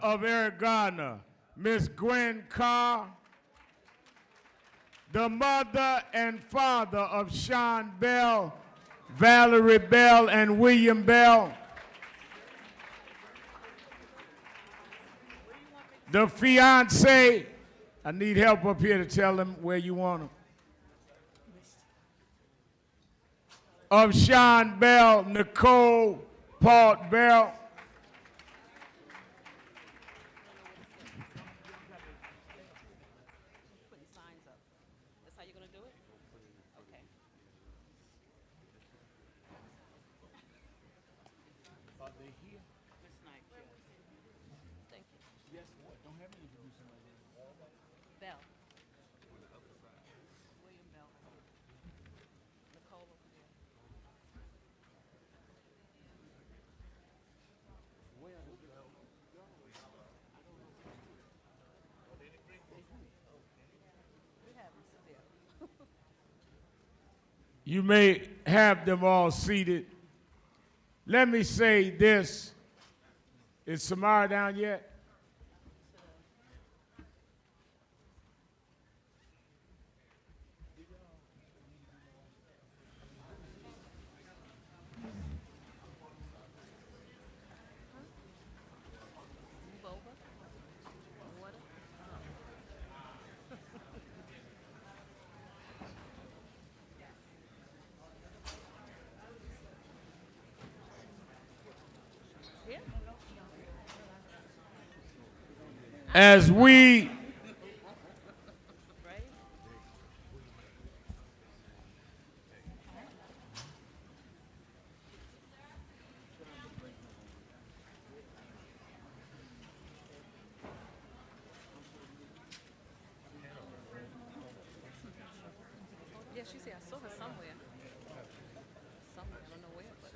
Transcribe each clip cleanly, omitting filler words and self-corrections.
of Eric Garner, Miss Gwen Carr. The mother and father of Sean Bell, Valerie Bell, and William Bell. The fiance, I need help up here to tell them where you want them. Of Sean Bell, Nicole Paul Bell. You may have them all seated. Let me say this. Is Samara down yet? As we yeah, she said I saw her somewhere. Somewhere, I don't know where, but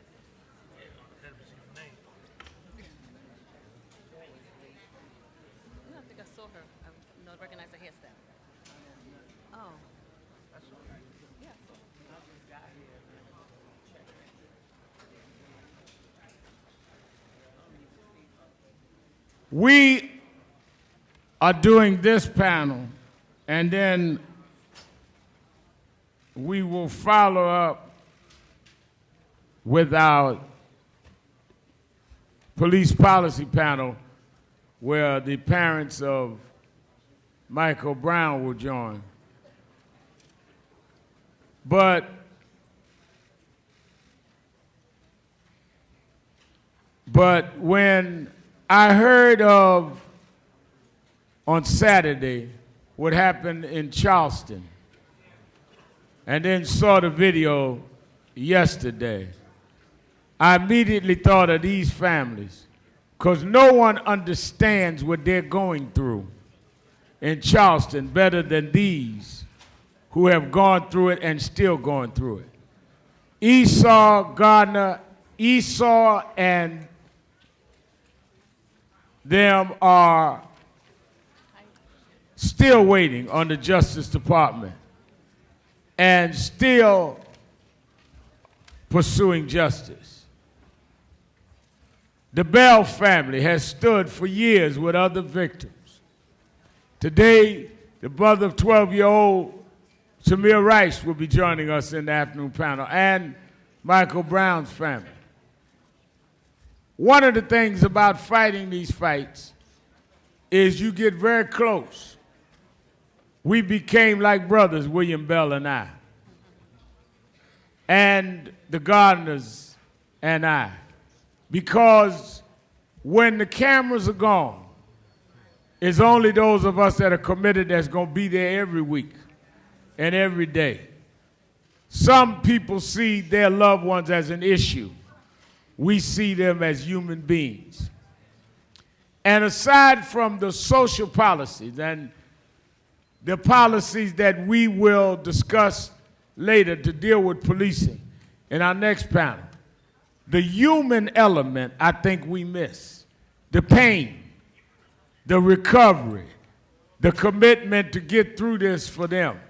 I think I saw her. I don't recognize her hairstyle. Oh. That's all right. Yeah. we are doing this panel, and then we will follow up with our police policy panel, where the parents of Michael Brown will join. But when I heard of, on Saturday, what happened in Charleston, and then saw the video yesterday, I immediately thought of these families, because no one understands what they're going through in Charleston better than these who have gone through it and still going through it. Esau and them are still waiting on the Justice Department and still pursuing justice. The Bell family has stood for years with other victims. Today, the brother of 12-year-old Samir Rice will be joining us in the afternoon panel, and Michael Brown's family. One of the things about fighting these fights is you get very close. We became like brothers, William Bell and I, and the Gardners and I, because when the cameras are gone, it's only those of us that are committed that's going to be there every week and every day. Some people see their loved ones as an issue. We see them as human beings. And aside from the social policies and the policies that we will discuss later to deal with policing in our next panel, the human element I think we miss. The pain, the recovery, the commitment to get through this for them.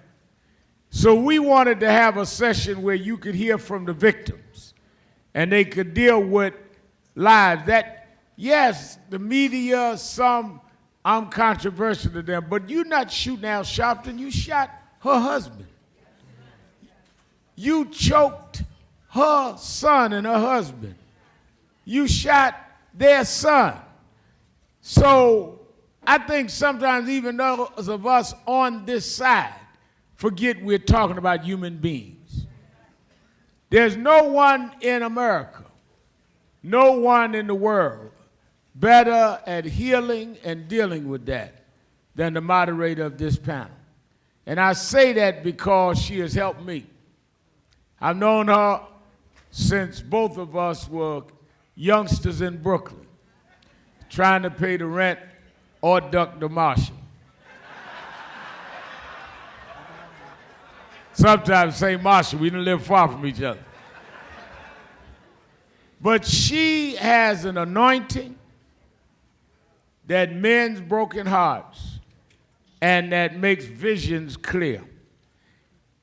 So we wanted to have a session where you could hear from the victims and they could deal with lives. That yes, the media, I'm controversial to them, but you're not shooting Al Sharpton, you shot her husband. You choked her son and her husband. You shot their son. So I think sometimes even those of us on this side forget we're talking about human beings. There's no one in America, no one in the world better at healing and dealing with that than the moderator of this panel. And I say that because she has helped me. I've known her since both of us were youngsters in Brooklyn, trying to pay the rent or duck the marshal. Sometimes say Marshall, we didn't live far from each other. But she has an anointing that mends broken hearts and that makes visions clear.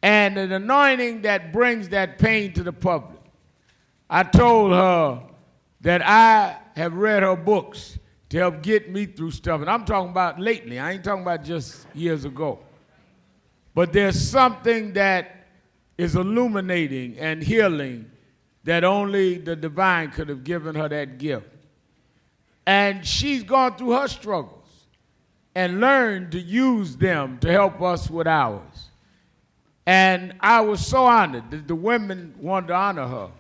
And an anointing that brings that pain to the public. I told her that I have read her books to help get me through stuff. And I'm talking about lately. I ain't talking about just years ago. But there's something that is illuminating and healing that only the divine could have given her that gift. And she's gone through her struggles and learned to use them to help us with ours. And I was so honored that the women wanted to honor her.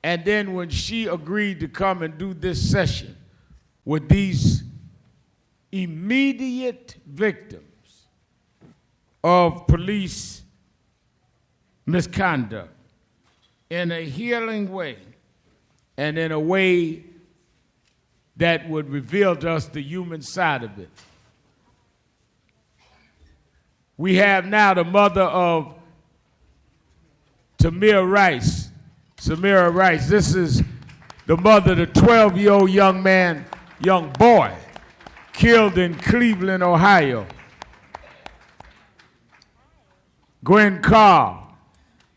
And then when she agreed to come and do this session with these immediate victims of police misconduct in a healing way and in a way that would reveal to us the human side of it. We have now the mother of Samira Rice. This is the mother of the 12-year-old young boy, killed in Cleveland, Ohio. Gwen Carr,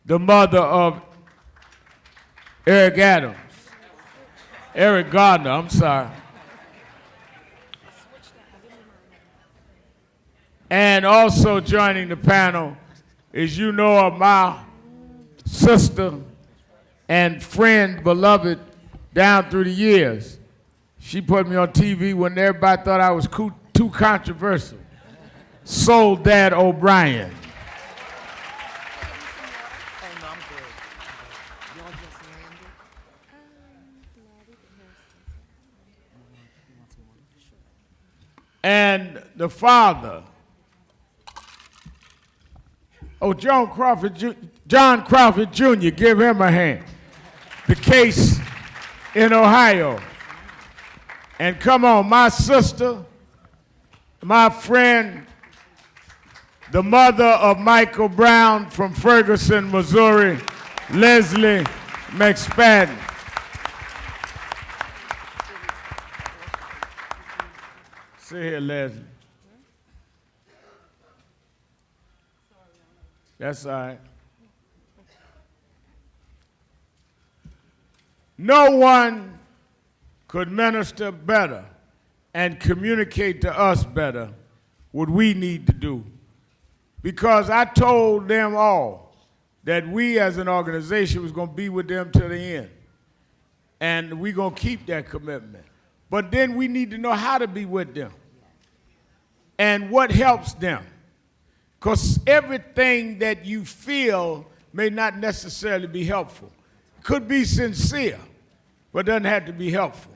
the mother of Eric Gardner, I'm sorry. And also joining the panel is, you know, my sister and friend, beloved, down through the years. She put me on TV when everybody thought I was too controversial. Soul Dad O'Brien. And the father, John Crawford Jr., give him a hand. The case in Ohio. And come on, my sister, my friend, the mother of Michael Brown from Ferguson, Missouri, Leslie McSpadden. Sit here, Leslie. That's all right. No one could minister better and communicate to us better what we need to do. Because I told them all that we as an organization was going to be with them to the end. And we're going to keep that commitment. But then we need to know how to be with them and what helps them. Because everything that you feel may not necessarily be helpful. Could be sincere, but doesn't have to be helpful.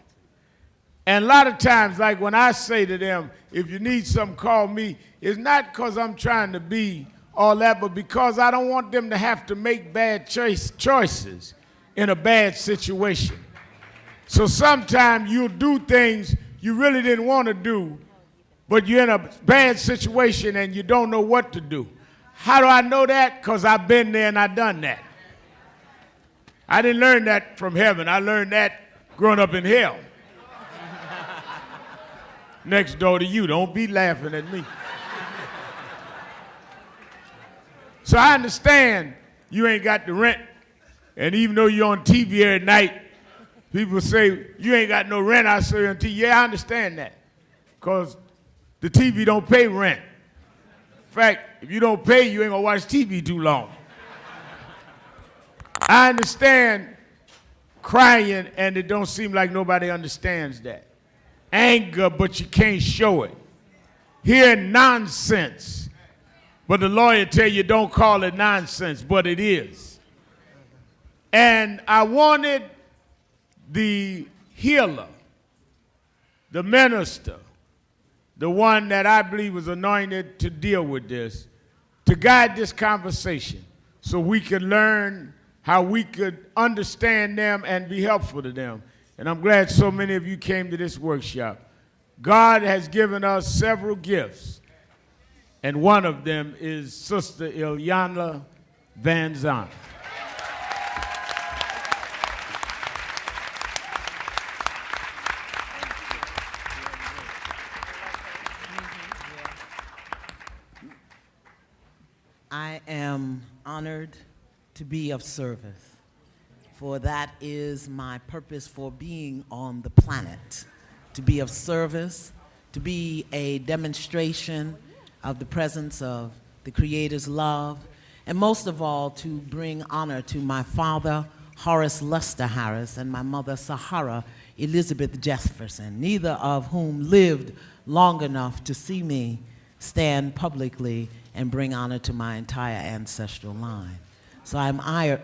And a lot of times, like when I say to them, if you need something, call me, it's not because I'm trying to be all that, but because I don't want them to have to make bad choices in a bad situation. So sometimes you'll do things you really didn't want to do, but you're in a bad situation and you don't know what to do. How do I know that? Because I've been there and I've done that. I didn't learn that from heaven. I learned that growing up in hell. Next door to you. Don't be laughing at me. So I understand you ain't got the rent. And even though you're on TV every night People say, you ain't got no rent, I say on TV. Yeah, I understand that. Because the TV don't pay rent. In fact, if you don't pay, you ain't gonna watch TV too long. I understand crying, and it don't seem like nobody understands that. Anger, but you can't show it. Hearing nonsense, but the lawyer tell you don't call it nonsense, but it is. And I wanted the healer, the minister, the one that I believe was anointed to deal with this, to guide this conversation so we could learn how we could understand them and be helpful to them. And I'm glad so many of you came to this workshop. God has given us several gifts, and one of them is Sister Ilyana Van Zandt. I am honored to be of service, for that is my purpose for being on the planet, to be of service, to be a demonstration of the presence of the Creator's love, and most of all, to bring honor to my father, Horace Lester Harris, and my mother, Sahara Elizabeth Jefferson, neither of whom lived long enough to see me stand publicly and bring honor to my entire ancestral line. So I'm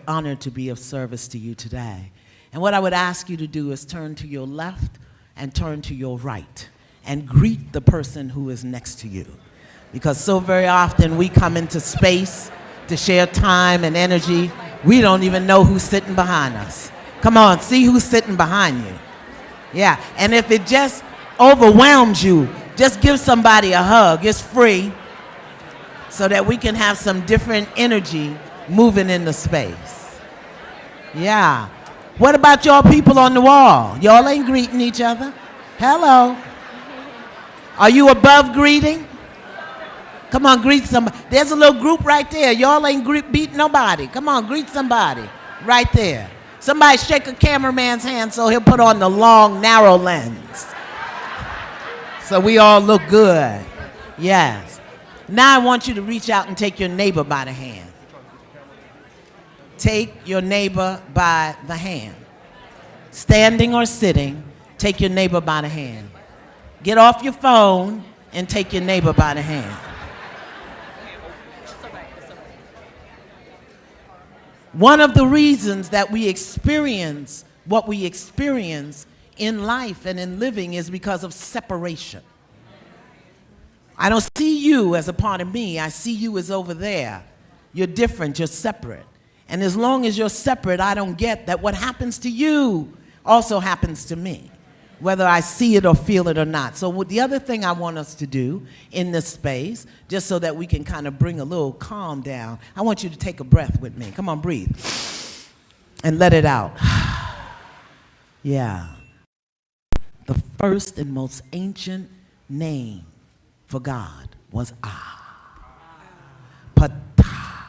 honored to be of service to you today. And what I would ask you to do is turn to your left and turn to your right and greet the person who is next to you. Because so very often we come into space to share time and energy, we don't even know who's sitting behind us. Come on, see who's sitting behind you. Yeah, and if it just overwhelms you, just give somebody a hug. It's free, so that we can have some different energy moving in the space. Yeah. What about y'all people on the wall? Y'all ain't greeting each other. Hello. Are you above greeting? Come on, greet somebody. There's a little group right there. Y'all ain't beating nobody. Come on, greet somebody right there. Somebody shake a cameraman's hand so he'll put on the long, narrow lens, so we all look good. Yes. Now I want you to reach out and take your neighbor by the hand. Take your neighbor by the hand. Standing or sitting, take your neighbor by the hand. Get off your phone and take your neighbor by the hand. One of the reasons that we experience what we experience in life and in living is because of separation. I don't see you as a part of me. I see you as over there. You're different. You're separate. And as long as you're separate, I don't get that what happens to you also happens to me, whether I see it or feel it or not. So the other thing I want us to do in this space, just so that we can kind of bring a little calm down, I want you to take a breath with me. Come on, breathe. And let it out. Yeah. The first and most ancient name for God was Ah. Ptah.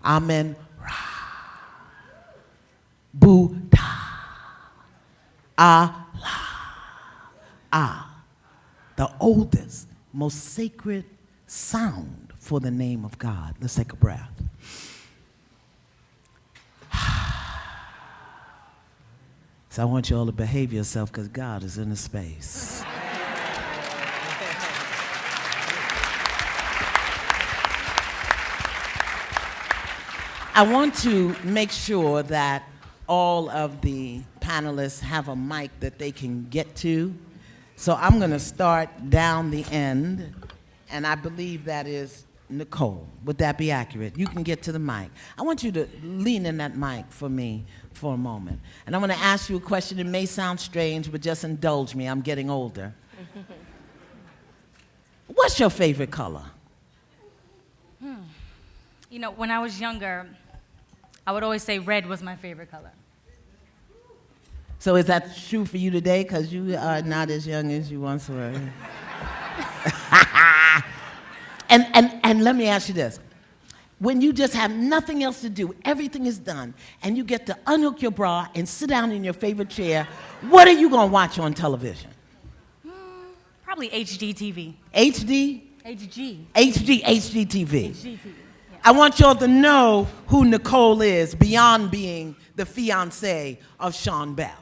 Amen. Ra. Buddha. Allah. Ah. The oldest, most sacred sound for the name of God. Let's take a breath. So I want you all to behave yourself because God is in the space. I want to make sure that all of the panelists have a mic that they can get to. So I'm going to start down the end, and I believe that is Nicole. Would that be accurate? You can get to the mic. I want you to lean in that mic for me for a moment. And I'm going to ask you a question. It may sound strange, but just indulge me. I'm getting older. What's your favorite color? You know, when I was younger, I would always say red was my favorite color. So is that true for you today? Because you are not as young as you once were. And let me ask you this. when you just have nothing else to do, everything is done, and you get to unhook your bra and sit down in your favorite chair, what are you going to watch on television? Probably HD TV. HD? HG. HGTV. HGTV. Yeah. I want y'all to know who Nicole is beyond being the fiancée of Sean Bell.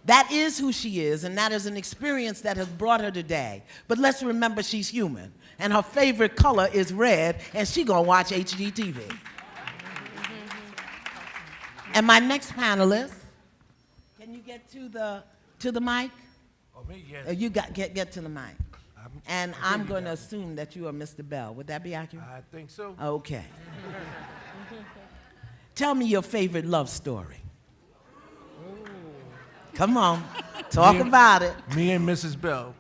That is who she is, and that is an experience that has brought her today. But let's remember she's human, and her favorite color is red, and she gonna watch HGTV. And my next panelist, can you get to the mic? Oh, me, yes. You get to the mic. And I'm going to assume that you are Mr. Bell. Would that be accurate? I think so. Okay. Tell me your favorite love story. Come on, talk about it. Me and Mrs. Bell.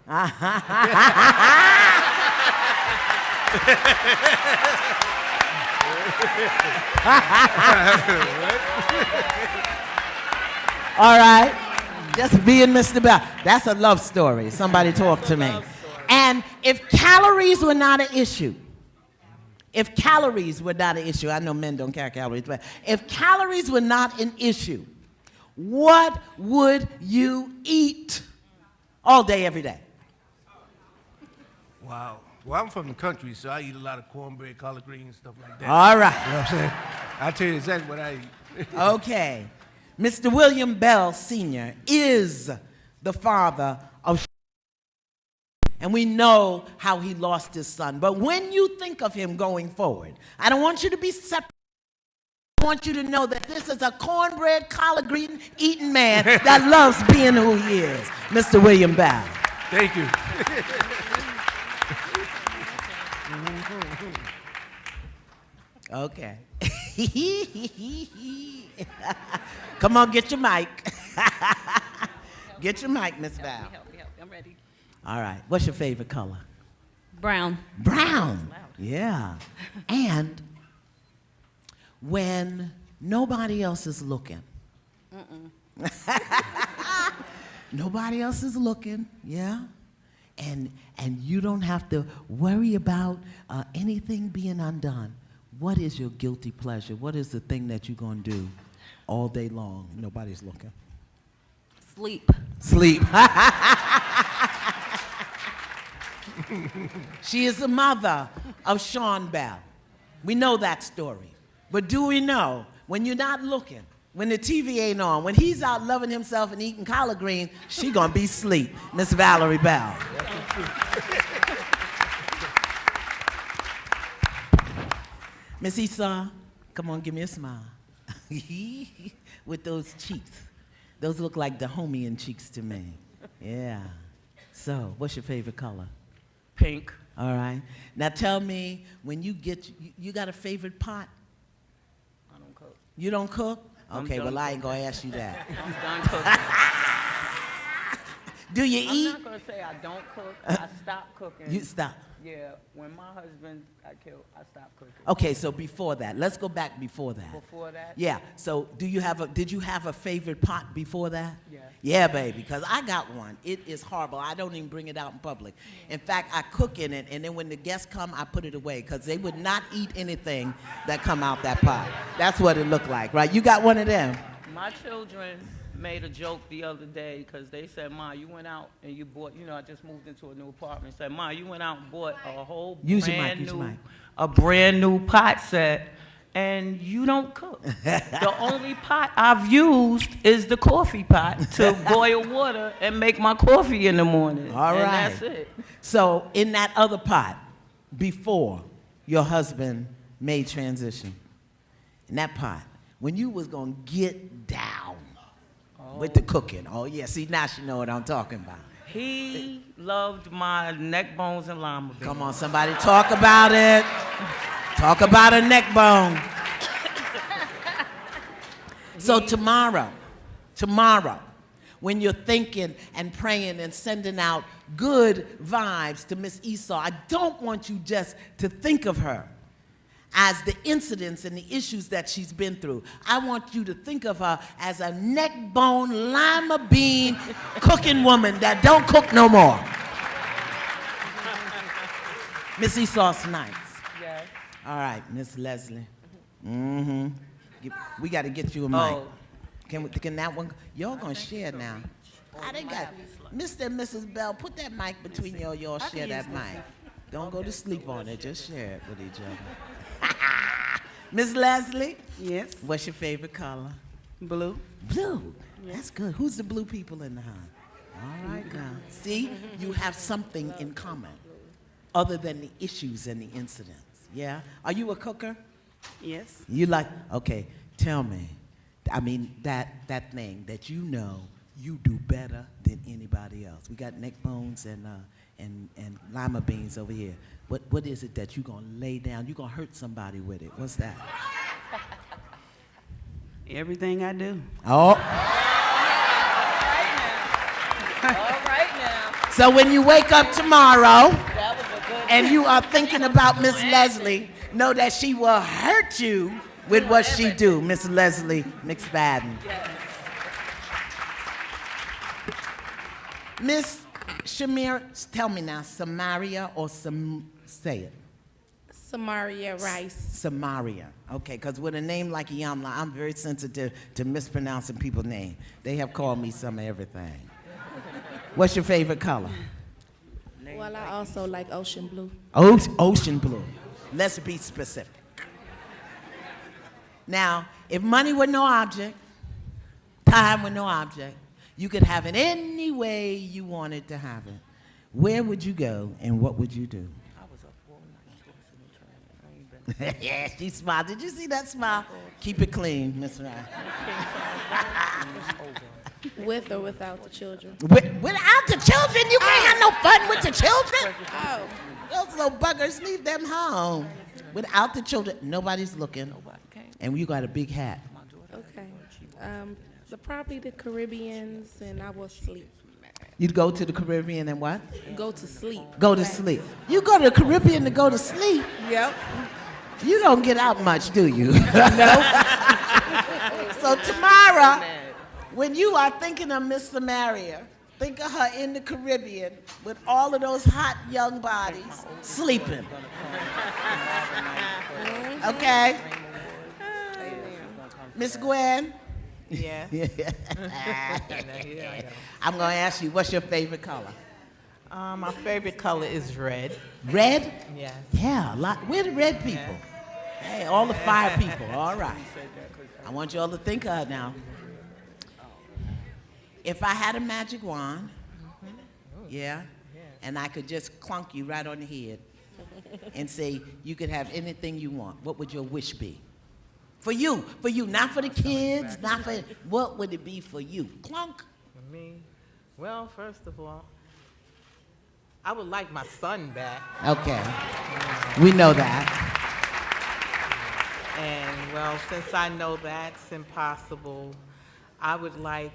All right, just being Mr. Bell. That's a love story. Somebody talk to me. And if calories were not an issue, I know men don't carry calories, but if calories were not an issue, what would you eat all day, every day? Wow. Well, I'm from the country, so I eat a lot of cornbread, collard greens, stuff like that. All right. You know what I'm saying? I'll tell you exactly what I eat. Okay. Mr. William Bell Sr. is the father of, and we know how he lost his son. But when you think of him going forward, I don't want you to be separate. I want you to know that this is a cornbread, collard green eating man that loves being who he is, Mr. William Bell. Thank you. Okay. Come on, get your mic. Get your mic, Miss Val. Help me. I'm ready. All right. What's your favorite color? Brown. Brown. Yeah. And when nobody else is looking. Nobody else is looking, yeah? And you don't have to worry about anything being undone. What is your guilty pleasure? What is the thing that you're going to do all day long? Nobody's looking. Sleep. Sleep. She is the mother of Sean Bell. We know that story. But do we know, when you're not looking, when the TV ain't on, when he's out loving himself and eating collard greens, she gonna be asleep, Miss Valerie Bell. Miss Esau, come on, give me a smile. With those cheeks. Those look like Dahomian cheeks to me. Yeah. So, what's your favorite color? Pink. All right. Now tell me, when you get, you got a favorite pot? I don't cook. You don't cook? I'm Okay, done well, I ain't gonna ask you that. I'm done cooking. Do you I'm eat? not gonna say I don't cook. I stopped cooking. You stop. Yeah, when my husband got killed, I stopped cooking. Okay, so before that, let's go back before that. Before that? Yeah, so did you have a favorite pot before that? Yeah. Yeah, baby, because I got one. It is horrible. I don't even bring it out in public. In fact, I cook in it, and then when the guests come, I put it away, because they would not eat anything that come out that pot. That's what it looked like, right? You got one of them? My children made a joke the other day because they said, Ma, you went out and you bought, I just moved into a new apartment. Said, Ma, you went out and bought a whole brand new pot set, and you don't cook. The only pot I've used is the coffee pot to boil water and make my coffee in the morning. All right. And that's it. So in that other pot, before your husband made transition, in that pot, when you was gonna get down with the cooking. Oh yeah, see now she know what I'm talking about. He loved my neck bones and lima beans. Come on, somebody talk about it. Talk about a neck bone. So tomorrow, when you're thinking and praying and sending out good vibes to Miss Esau, I don't want you just to think of her as the incidents and the issues that she's been through. I want you to think of her as a neck bone, lima bean cooking woman that don't cook no more. Miss Esau Snipes. Yes. All right, Miss Leslie. Mm-hmm. We got to get you a mic. Oh. Can that one? Y'all gonna share now. I done got Mr. and Mrs. Bell. Put that mic between y'all. Y'all share that mic. Don't go to sleep on it. Just share it with each other. Miss Leslie. Yes. What's your favorite color? Blue. Blue. That's good. Who's the blue people in the house? All right now. See, you have something in common other than the issues and the incidents. Yeah? Are you a cooker? Yes. You like, okay, tell me. I mean, that thing that you know you do better than anybody else. We got neck bones and lima beans over here. What is it that you're going to lay down? You're going to hurt somebody with it. What's that? Everything I do. Oh. All right now. So when you wake up tomorrow That was a good and you are thinking about Miss Leslie, know that she will hurt you with what she do, Miss Leslie McSpadden. Yes. Miss Shamir, tell me now, Samaria or say it? Samaria Rice. Samaria. Okay, because with a name like Yamla, I'm very sensitive to mispronouncing people's names. They have called me some of everything. What's your favorite color? Well, I also like ocean blue. Ocean blue. Let's be specific. Now, if money were no object, time were no object, you could have it any way you wanted to have it. Where would you go and what would you do? I was up all night tossing and turning. I ain't been. Yeah, she smiled. Did you see that smile? Keep it clean, Miss Ryan. With or without the children? Without the children, you can't have no fun with the children. Oh, Those little buggers, leave them home. Without the children, nobody's looking. And you got a big hat. okay. Probably the Caribbeans, and I will sleep. You'd go to the Caribbean and what? Go to sleep. Go to sleep. You go to the Caribbean to go to sleep. Yep. You don't get out much, do you? No. So tomorrow, when you are thinking of Miss Samaria, think of her in the Caribbean with all of those hot young bodies sleeping. Okay? Miss Gwen? Yes. I'm going to ask you, what's your favorite color? My favorite color is red. Red? Yes. Yeah, we're the red people. Hey, all the fire people, all right. I want you all to think of her now. If I had a magic wand, yeah, and I could just clunk you right on the head and say you could have anything you want, what would your wish be? For you, not for the kids, not for, what would it be for you? Clunk. For me, well, first of all, I would like my son back. Okay, we know that. And, well, since I know that's impossible, I would like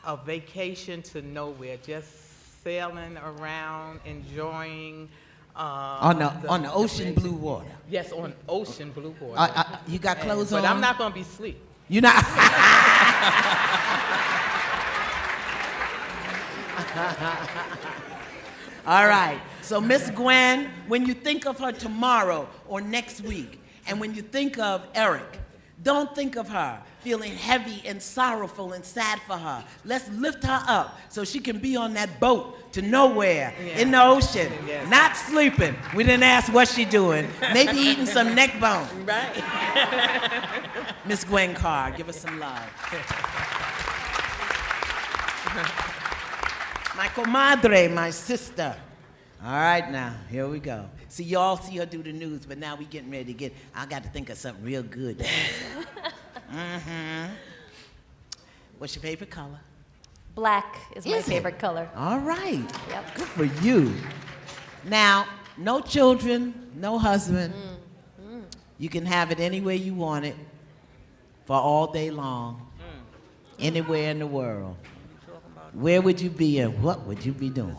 a vacation to nowhere, just sailing around, enjoying. On the ocean blue water. Yes, on ocean blue water. You got clothes on? But I'm not going to be asleep. You're not. All right. So, Miss Gwen, when you think of her tomorrow or next week, and when you think of Eric, don't think of her feeling heavy and sorrowful and sad for her. Let's lift her up so she can be on that boat to nowhere in the ocean, not sleeping. We didn't ask what she doing. Maybe eating some neck bone. Right. Miss Gwen Carr, give us some love. My comadre, my sister. All right, now, here we go. See, y'all see her do the news, but now we getting ready to I got to think of something real good. What's your favorite color? Black is my Is it? favorite color. All right. Yep. Good for you. Now, no children, no husband. You can have it any way you want it for all day long, anywhere in the world. Where would you be and what would you be doing?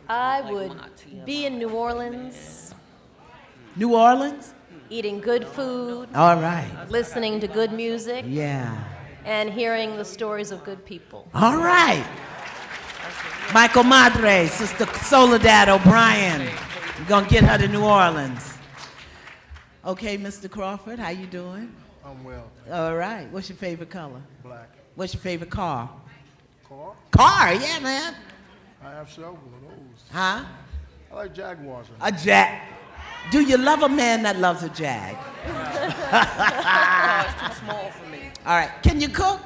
I would be in New Orleans, New Orleans? eating good food, All right. listening to good music, Yeah. and hearing the stories of good people. All right. Michael Madre, Sister Soledad O'Brien. We're gonna get her to New Orleans. Okay, Mr. Crawford, how you doing? I'm well. All right. What's your favorite color? Black. What's your favorite car? Car? Car, yeah, man. I have several of those. Huh? I like Jaguars. A Jag. Do you love a man that loves a Jag? Oh, it's too small for me. All right. Can you cook?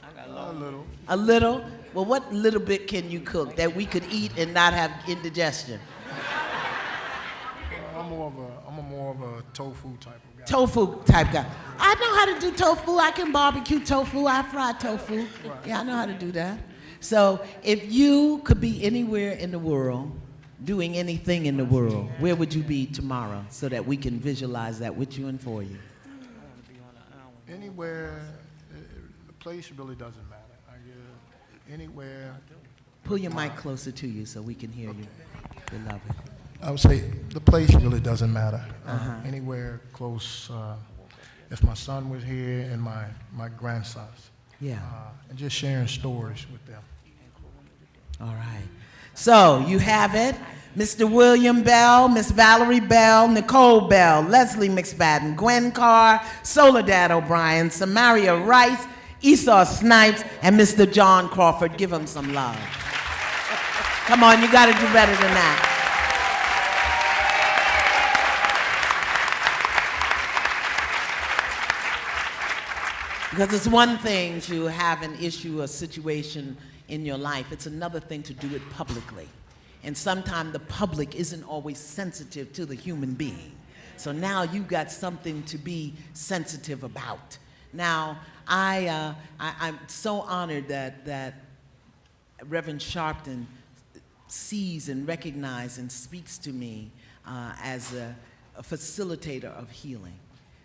A little. A little? Well, what little bit can you cook that we could eat and not have indigestion? I'm more of a tofu type of guy. Tofu type guy. I know how to do tofu. I can barbecue tofu. I fry tofu. Right. Yeah, I know how to do that. So if you could be anywhere in the world, doing anything in the world, where would you be tomorrow so that we can visualize that with you and for you? Anywhere, the place really doesn't matter. Anywhere. Pull your mic closer to you so we can hear you, beloved. I would say the place really doesn't matter. Anywhere close. If my son was here and my grandsons. Yeah. And just sharing stories with them. All right. So you have it. Mr. William Bell, Miss Valerie Bell, Nicole Bell, Leslie McSpadden, Gwen Carr, Soledad O'Brien, Samaria Rice, Esau Snipes, and Mr. John Crawford. Give them some love. Come on, you got to do better than that. Because it's one thing to have an issue, a situation in your life. It's another thing to do it publicly. And sometimes the public isn't always sensitive to the human being. So now you've got something to be sensitive about. Now, I'm so honored that Reverend Sharpton sees and recognizes and speaks to me as a facilitator of healing.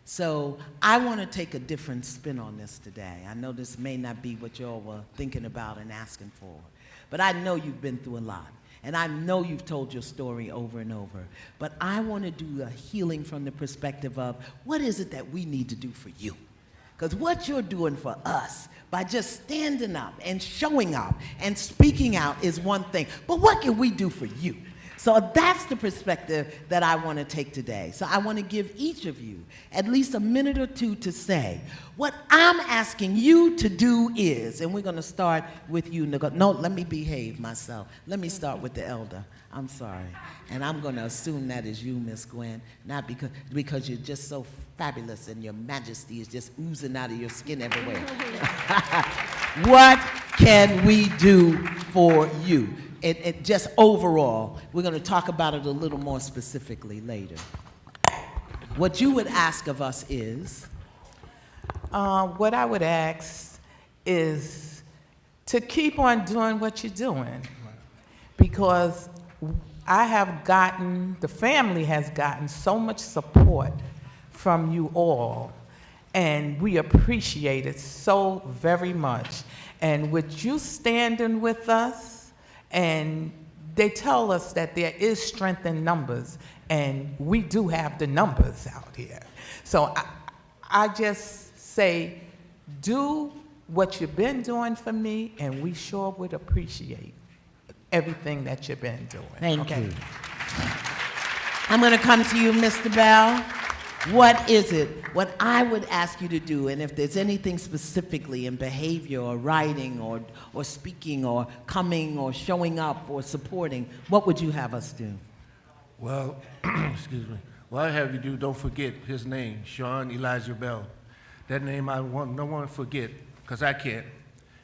So I want to take a different spin on this today. I know this may not be what y'all were thinking about and asking for, but I know you've been through a lot. And I know you've told your story over and over. But I want to do a healing from the perspective of what is it that we need to do for you? Because what you're doing for us by just standing up and showing up and speaking out is one thing. But what can we do for you? So that's the perspective that I want to take today. So I want to give each of you at least a minute or two to say, what I'm asking you to do is, and we're going to start with you, Nicole. No, let me behave myself. Let me start with the elder. I'm sorry. And I'm going to assume that is you, Miss Gwen, not because you're just so fabulous and your majesty is just oozing out of your skin everywhere. What can we do for you? It just overall, we're going to talk about it a little more specifically later. What you would ask of us is? What I would ask is to keep on doing what you're doing. Because the family has gotten so much support from you all, and we appreciate it so very much. And with you standing with us, and they tell us that there is strength in numbers, and we do have the numbers out here. So I just say, do what you've been doing for me, and we sure would appreciate everything that you've been doing. Thank you. I'm going to come to you, Mr. Bell. What is it, what I would ask you to do, and if there's anything specifically in behavior or writing or speaking or coming or showing up or supporting, what would you have us do? Well, excuse me. What I have you do, don't forget his name, Sean Elijah Bell. That name I want no one to forget, because I can't.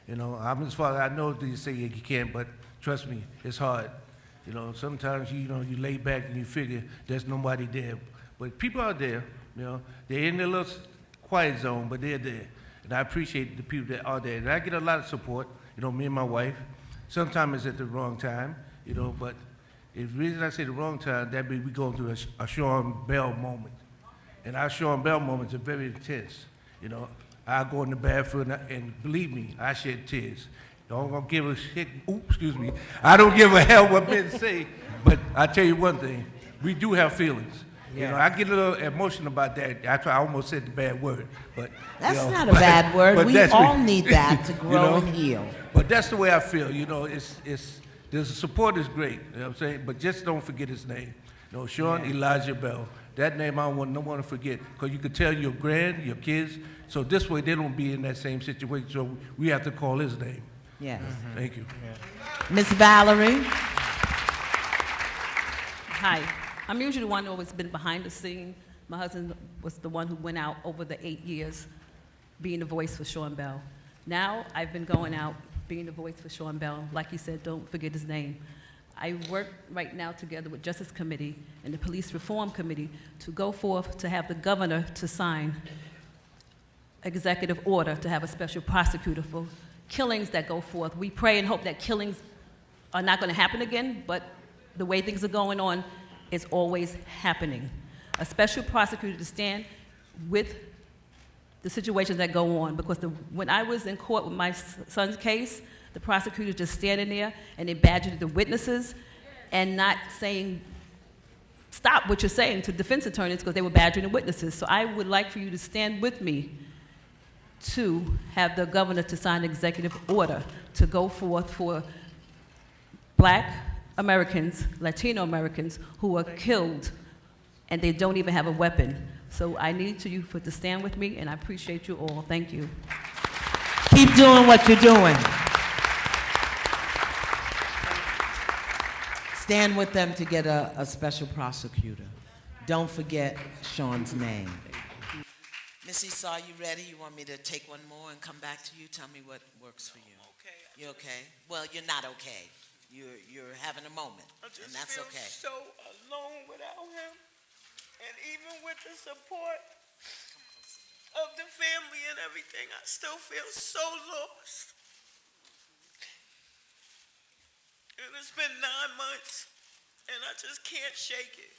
You know, I'm as far as I know you say you can't, but trust me, it's hard. You know, sometimes you lay back and you figure there's nobody there. But people are there, you know, they're in their little quiet zone, but they're there. And I appreciate the people that are there. And I get a lot of support, you know, me and my wife. Sometimes it's at the wrong time, you know, but the reason I say the wrong time, that means we're going through a Sean Bell moment. And our Sean Bell moments are very intense. You know, I go in the bathroom and believe me, I shed tears. Don't give a shit, I don't give a hell what men say, but I tell you one thing, we do have feelings. You know, I get a little emotional about that. I almost said the bad word, but that's not a bad word. We all need that to grow and heal. But that's the way I feel. You know, the support is great. You know what I'm saying? But just don't forget his name. No, Sean Elijah Bell. That name I don't want no one to forget, because you could tell your kids, so this way they don't be in that same situation, so we have to call his name. Yes. Thank you. Miss Valerie. Hi. I'm usually the one who has been behind the scene. My husband was the one who went out over the 8 years being the voice for Sean Bell. Now I've been going out being the voice for Sean Bell. Like you said, don't forget his name. I work right now together with Justice Committee and the Police Reform Committee to go forth to have the governor to sign executive order to have a special prosecutor for killings that go forth. We pray and hope that killings are not going to happen again, but the way things are going on, it's always happening. A special prosecutor to stand with the situations that go on, because when I was in court with my son's case, the prosecutor just standing there and they badgered the witnesses and not saying, stop what you're saying to defense attorneys, because they were badgering the witnesses. So I would like for you to stand with me to have the governor to sign an executive order to go forth for Black Americans, Latino Americans who are killed and they don't even have a weapon. So I need you to stand with me, and I appreciate you all. Thank you. Keep doing what you're doing. Stand with them to get a special prosecutor. Don't forget Sean's name. Miss Esau, you ready? You want me to take one more and come back to you? Tell me what works for you. Okay. You okay? Well, you're not okay. You're having a moment, and that's okay. I just feel so alone without him. And even with the support of the family and everything, I still feel so lost. And it's been 9 months, and I just can't shake it.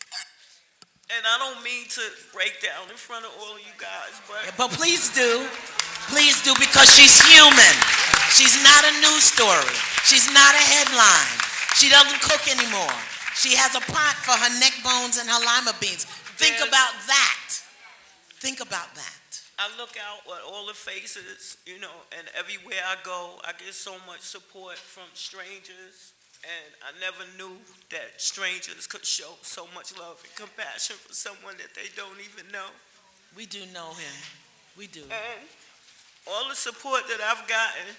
And I don't mean to break down in front of all of you guys, but... Yeah, but please do. Please do, because she's human. She's not a news story. She's not a headline. She doesn't cook anymore. She has a pot for her neck bones and her lima beans. Think about that. Think about that. I look out at all the faces, you know, and everywhere I go, I get so much support from strangers. And I never knew that strangers could show so much love and compassion for someone that they don't even know. We do know him. We do. And all the support that I've gotten,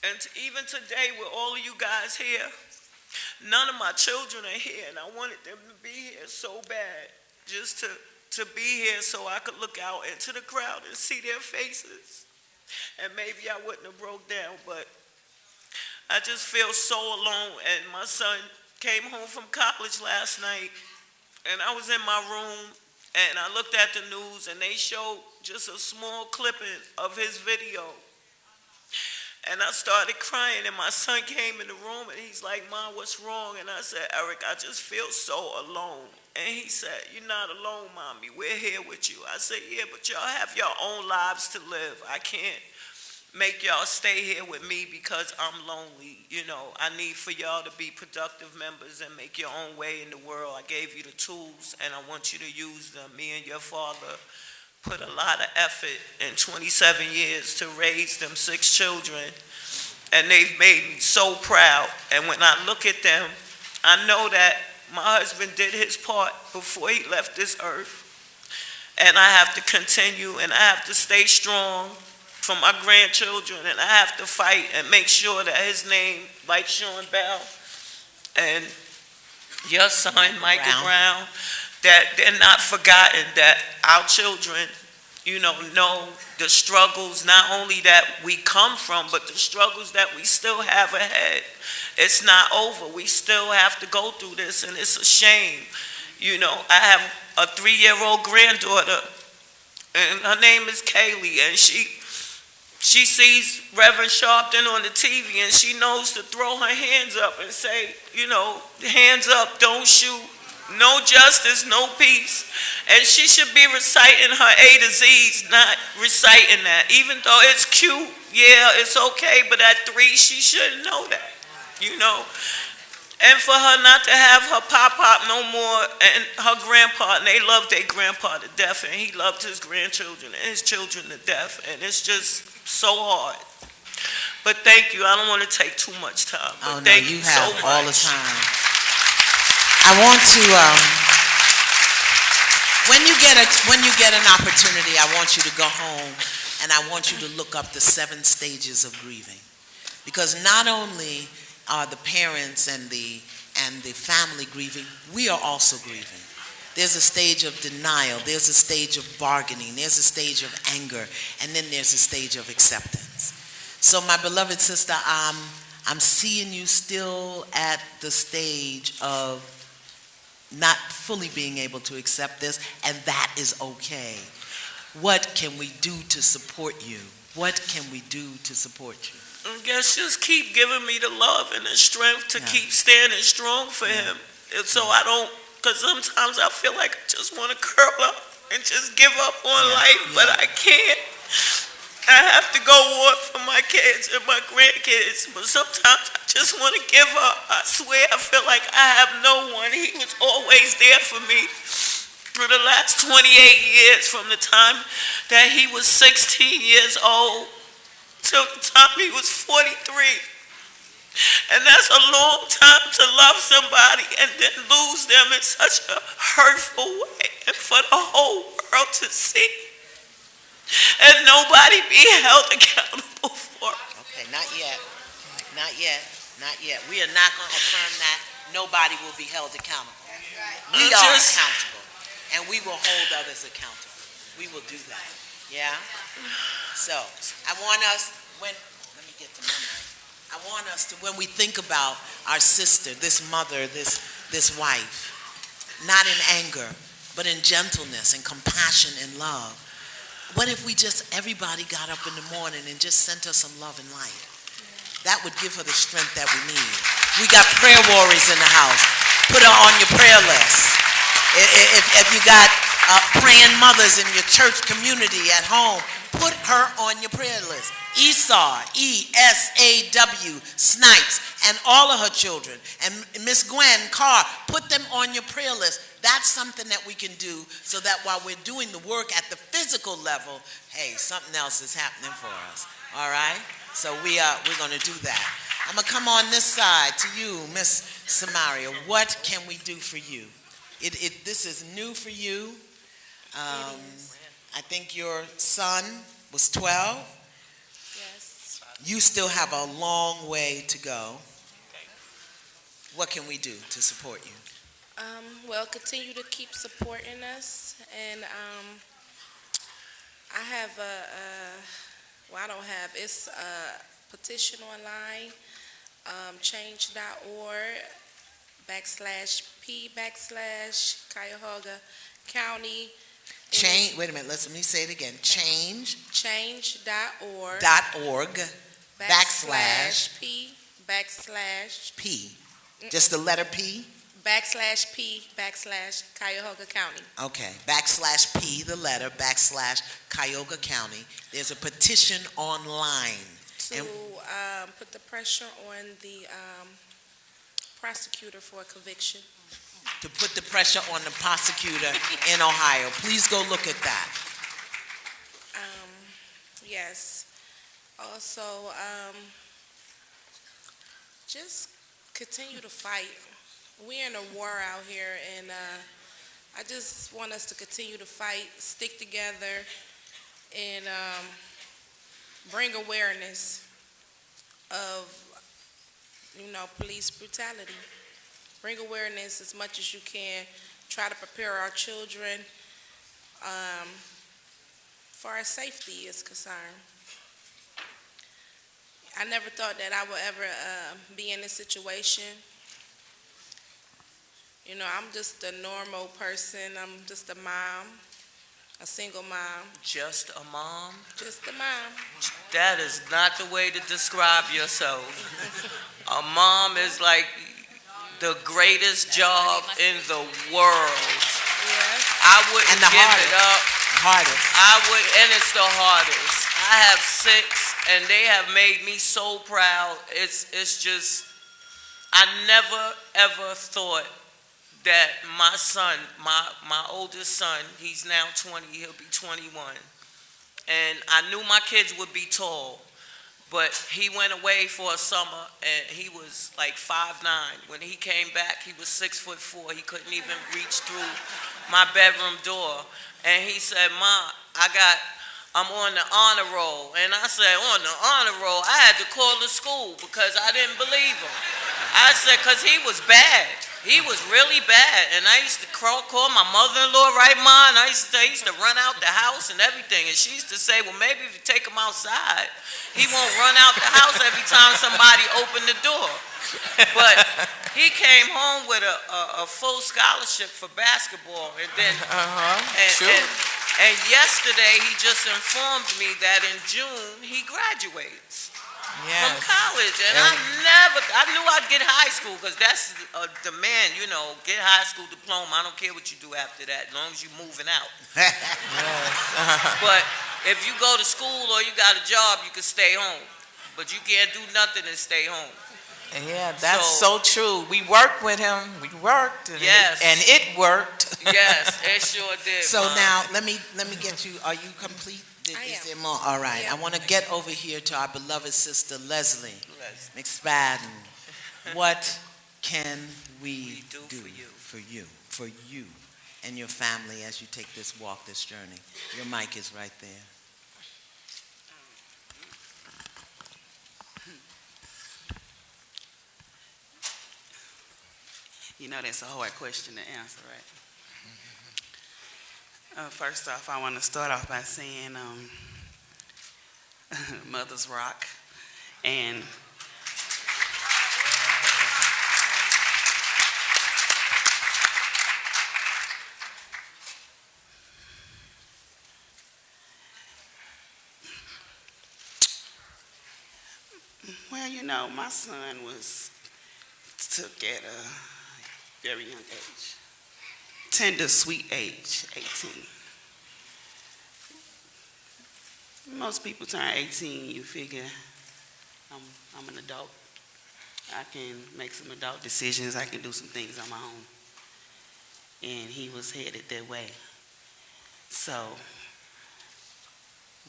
and even today with all of you guys here, none of my children are here, and I wanted them to be here so bad, just to be here so I could look out into the crowd and see their faces. And maybe I wouldn't have broke down, but I just feel so alone. And my son came home from college last night, and I was in my room, and I looked at the news, and they showed just a small clipping of his video. And I started crying, and my son came in the room, and he's like, "Mom, what's wrong?" And I said, "Eric, I just feel so alone." And he said, "You're not alone, Mommy. We're here with you." I said, "Yeah, but y'all have your own lives to live. I can't make y'all stay here with me because I'm lonely. You know, I need for y'all to be productive members and make your own way in the world. I gave you the tools, and I want you to use them. Me and your father put a lot of effort in 27 years to raise them 6 children, and they've made me so proud. And when I look at them, I know that my husband did his part before he left this earth, and I have to continue, and I have to stay strong for my grandchildren, and I have to fight and make sure that his name, like Sean Bell and your son, Michael Brown, that they're not forgotten, that our children, you know the struggles not only that we come from, but the struggles that we still have ahead. It's not over. We still have to go through this, and it's a shame. You know, I have a 3-year-old granddaughter, and her name is Kaylee, and she sees Reverend Sharpton on the TV, and she knows to throw her hands up and say, you know, hands up, don't shoot, no justice, no peace. And she should be reciting her A to Z's, not reciting that. Even though it's cute, yeah, it's okay, but at 3, she shouldn't know that, you know. And for her not to have her pop-pop no more, and her grandpa, and they loved their grandpa to death, and he loved his grandchildren and his children to death, and it's just so hard. But thank you. I don't want to take too much time, but thank you so much. All the time. I want to, when you get an opportunity, I want you to go home and I want you to look up the 7 stages of grieving. Because not only are the parents and the family grieving, we are also grieving. There's a stage of denial, there's a stage of bargaining, there's a stage of anger, and then there's a stage of acceptance. So my beloved sister, I'm seeing you still at the stage of not fully being able to accept this, and that is okay. What can we do to support you? What can we do to support you? I guess just keep giving me the love and the strength to keep standing strong for him. And so I don't, because sometimes I feel like I just want to curl up and just give up on life, but I can't. I have to go work for my kids and my grandkids, but sometimes I just want to give up. I swear I feel like I have no one. He was always there for me for the last 28 years, from the time that he was 16 years old till the time he was 43. And that's a long time to love somebody and then lose them in such a hurtful way and for the whole world to see. And nobody be held accountable for it. Okay, not yet. Not yet. Not yet. We are not going to affirm that nobody will be held accountable. We are accountable, and we will hold others accountable. We will do that. Yeah? So, I want us, let me get to my mic. I want us to, when we think about our sister, this mother, this wife, not in anger, but in gentleness and compassion and love. What if we just, everybody got up in the morning and just sent her some love and light? That would give her the strength that we need. We got prayer warriors in the house. Put her on your prayer list. If you got praying mothers in your church community at home, put her on your prayer list. Esau, E-S-A-W, Snipes, and all of her children. And Miss Gwen Carr, put them on your prayer list. That's something that we can do so that while we're doing the work at the physical level, hey, something else is happening for us. All right? So we're going to do that. I'm going to come on this side to you, Miss Samaria. What can we do for you? This is new for you. I think your son was 12. Yes. You still have a long way to go. What can we do to support you? Well, continue to keep supporting us, and I have it's a petition online, change.org/P/Cuyahoga County. Wait a minute, let me say it again. Change.org /P. Just the letter P? /P/Cuyahoga County. Okay, /P, the letter, /Cuyahoga County. There's a petition online. To put the pressure on the prosecutor for a conviction. To put the pressure on the prosecutor in Ohio. Please go look at that. Yes. Also, just continue to fight. We're in a war out here, and I just want us to continue to fight, stick together, and bring awareness of, police brutality. Bring awareness as much as you can. Try to prepare our children for our safety is concerned. I never thought that I would ever be in this situation. I'm just a normal person. I'm just a mom, a single mom. Just a mom? Just a mom. That is not the way to describe yourself. A mom is like the greatest job in the world. Yes. I wouldn't give it up. Hardest. And it's the hardest. I have 6, and they have made me so proud. It's just, I never ever thought that my son, my oldest son, he's now 20, he'll be 21. And I knew my kids would be tall, But he went away for a summer, and he was like 5'9". When he came back, he was 6'4". He couldn't even reach through my bedroom door. And he said, "Ma, I'm on the honor roll." And I said, "On the honor roll?" I had to call the school because I didn't believe him. I said, because he was bad. He was really bad. And I used to call my mother-in-law, right, Ma? And I used to run out the house and everything. And she used to say, well, maybe if you take him outside, he won't run out the house every time somebody opened the door. But he came home with a full scholarship for basketball. And then, and yesterday he just informed me that in June he graduates. Yes. From college, and I knew I'd get high school because that's a demand, get high school diploma. I don't care what you do after that, as long as you're moving out. Yes. But if you go to school or you got a job, you can stay home. But you can't do nothing and stay home. Yeah, that's so true. We worked with him. We worked, and it worked. Yes, it sure did. So Mom. now, let me get you. Are you complete? Is there more? All right. I want to get over here to our beloved sister Leslie McSpadden. What can we do for you and your family as you take this walk, this journey? Your mic is right there. You know, that's a hard question to answer, right? First off, I want to start off by saying Mother's Rock. And well, my son was took at a very young age. Tender, sweet age, 18. Most people turn 18, you figure, I'm an adult. I can make some adult decisions. I can do some things on my own. And he was headed that way. So,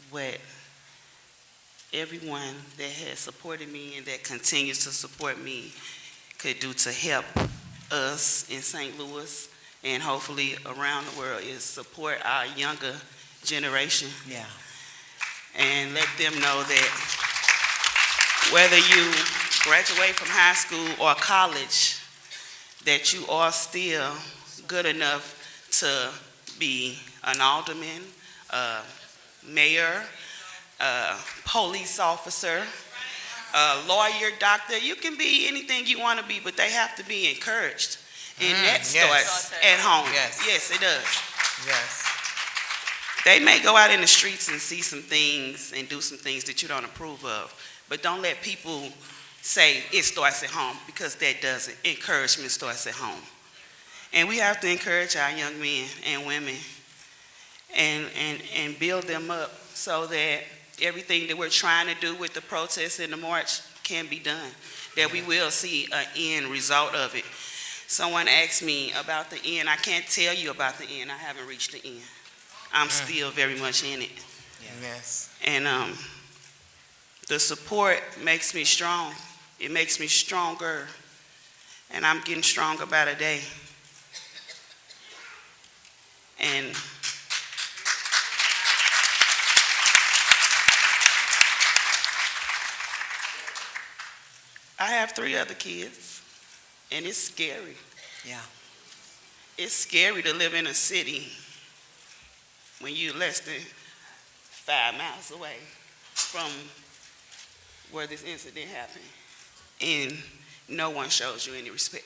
what everyone that has supported me and that continues to support me could do to help us in St. Louis and hopefully around the world is support our younger generation. Yeah. And let them know that whether you graduate from high school or college, that you are still good enough to be an alderman, a mayor, a police officer, a lawyer, doctor. You can be anything you want to be, but they have to be encouraged. And that starts at home. Yes, it does. Yes. They may go out in the streets and see some things and do some things that you don't approve of, but don't let people say it starts at home, because that doesn't. Encouragement starts at home. And we have to encourage our young men and women and build them up so that everything that we're trying to do with the protests and the march can be done, that we will see an end result of it. Someone asked me about the end. I can't tell you about the end. I haven't reached the end. I'm still very much in it. Yes. And the support makes me strong. It makes me stronger. And I'm getting stronger by the day. And I have 3 other kids, and it's scary. Yeah. It's scary to live in a city when you're less than 5 miles away from where this incident happened, and no one shows you any respect.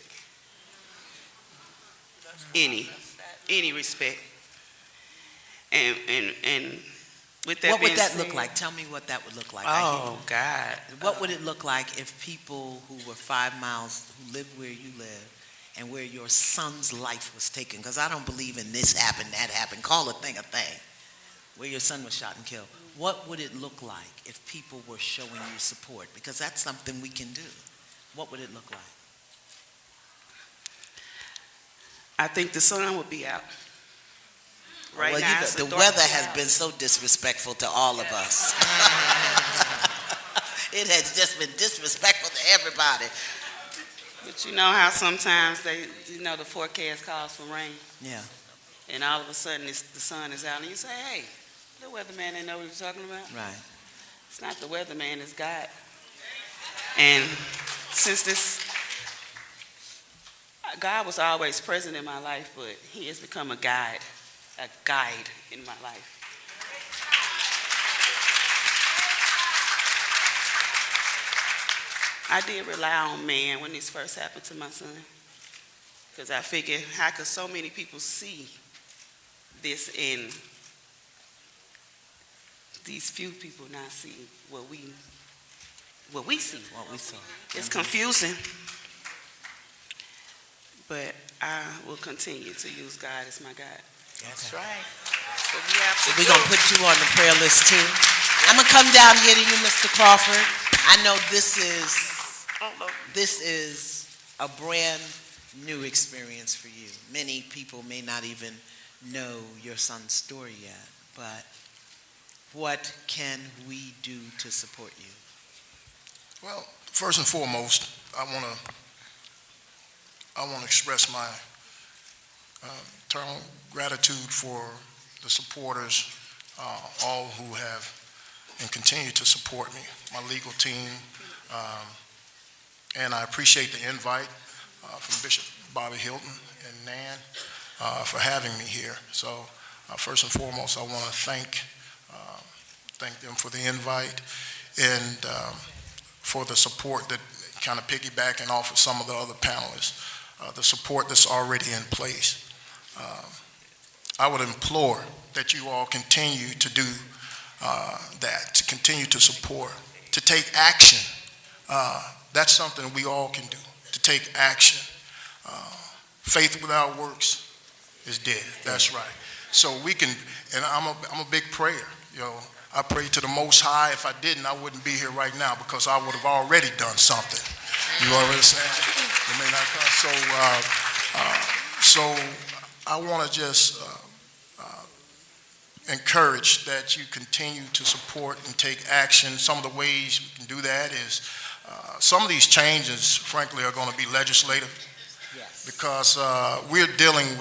Any respect. And with that What would being that said, look like? Tell me what that would look like. Oh, God. What would it look like if people who were 5 miles, who lived where you live, and where your son's life was taken? Because I don't believe in this happened, that happened, call a thing, where your son was shot and killed. What would it look like if people were showing you support? Because that's something we can do. What would it look like? I think the sun would be out. Right well, now, the weather has been so disrespectful to all of us. It has just been disrespectful to everybody. But you know how sometimes the forecast calls for rain, Yeah. and all of a sudden the sun is out, and you say, hey, the weatherman didn't know what he was talking about. Right. It's not the weatherman, it's God. And since God was always present in my life, but he has become a guide in my life. I did rely on man when this first happened to my son, because I figured, how could so many people see this and these few people not see what we see? What we saw. It's confusing, but I will continue to use God as my God. That's right. So we're going to put you on the prayer list too. I'm going to come down here to you, Mr. Crawford. I know this is a brand new experience for you. Many people may not even know your son's story yet, but what can we do to support you? Well, first and foremost, I want to express my eternal gratitude for the supporters, all who have and continue to support me, my legal team, and I appreciate the invite from Bishop Bobby Hilton and Nan for having me here. So first and foremost, I want to thank them for the invite and for the support that kind of piggybacking off of some of the other panelists, the support that's already in place. I would implore that you all continue to do that, to continue to support, to take action. That's something we all can do, to take action. Faith without works is dead. That's right. So we can, and I'm a big prayer. I pray to the Most High. If I didn't, I wouldn't be here right now because I would have already done something. You already saying? It may not come. So I want to just encourage that you continue to support and take action. Some of the ways we can do that is some of these changes, frankly, are going to be legislative. Yes. Because we're dealing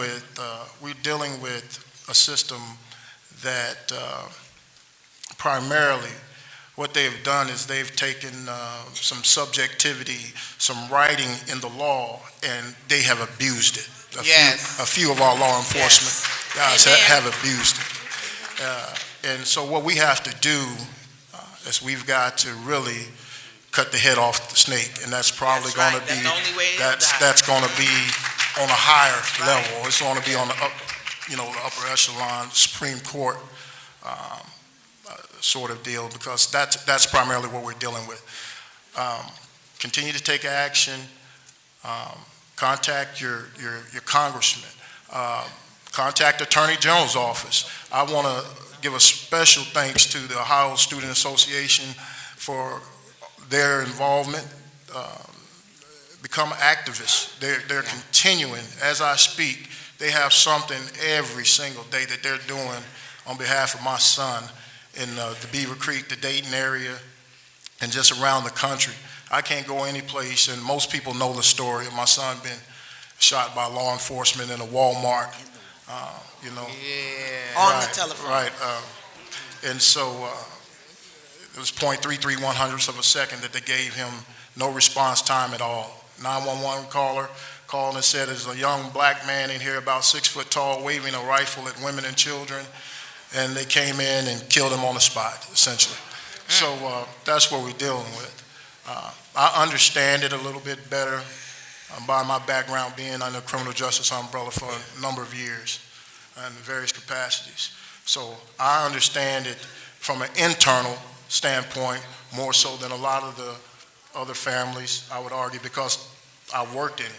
with a system that primarily what they've done is they've taken some subjectivity, some writing in the law, and they have abused it. A few of our law enforcement guys have abused it. And so what we have to do is we've got to really cut the head off the snake, and that's probably going to be that's going to be on a higher level. It's going to be on the upper echelon, Supreme Court sort of deal, because that's primarily what we're dealing with. Continue to take action. Contact your congressman. Contact Attorney General's office. I want to give a special thanks to the Ohio Student Association for their involvement. Become activists. They're continuing. As I speak, they have something every single day that they're doing on behalf of my son in the Beaver Creek, the Dayton area, and just around the country. I can't go any place, and most people know the story of my son being shot by law enforcement in a Walmart. On the telephone. Right. And so it was 0.331 of a second that they gave him, no response time at all. 911 caller called and said there's a young black man in here about 6 foot tall waving a rifle at women and children, and they came in and killed him on the spot, essentially. So that's what we're dealing with. I understand it a little bit better by my background being under criminal justice umbrella for a number of years in various capacities. So I understand it from an internal standpoint more so than a lot of the other families, I would argue, because I worked in it,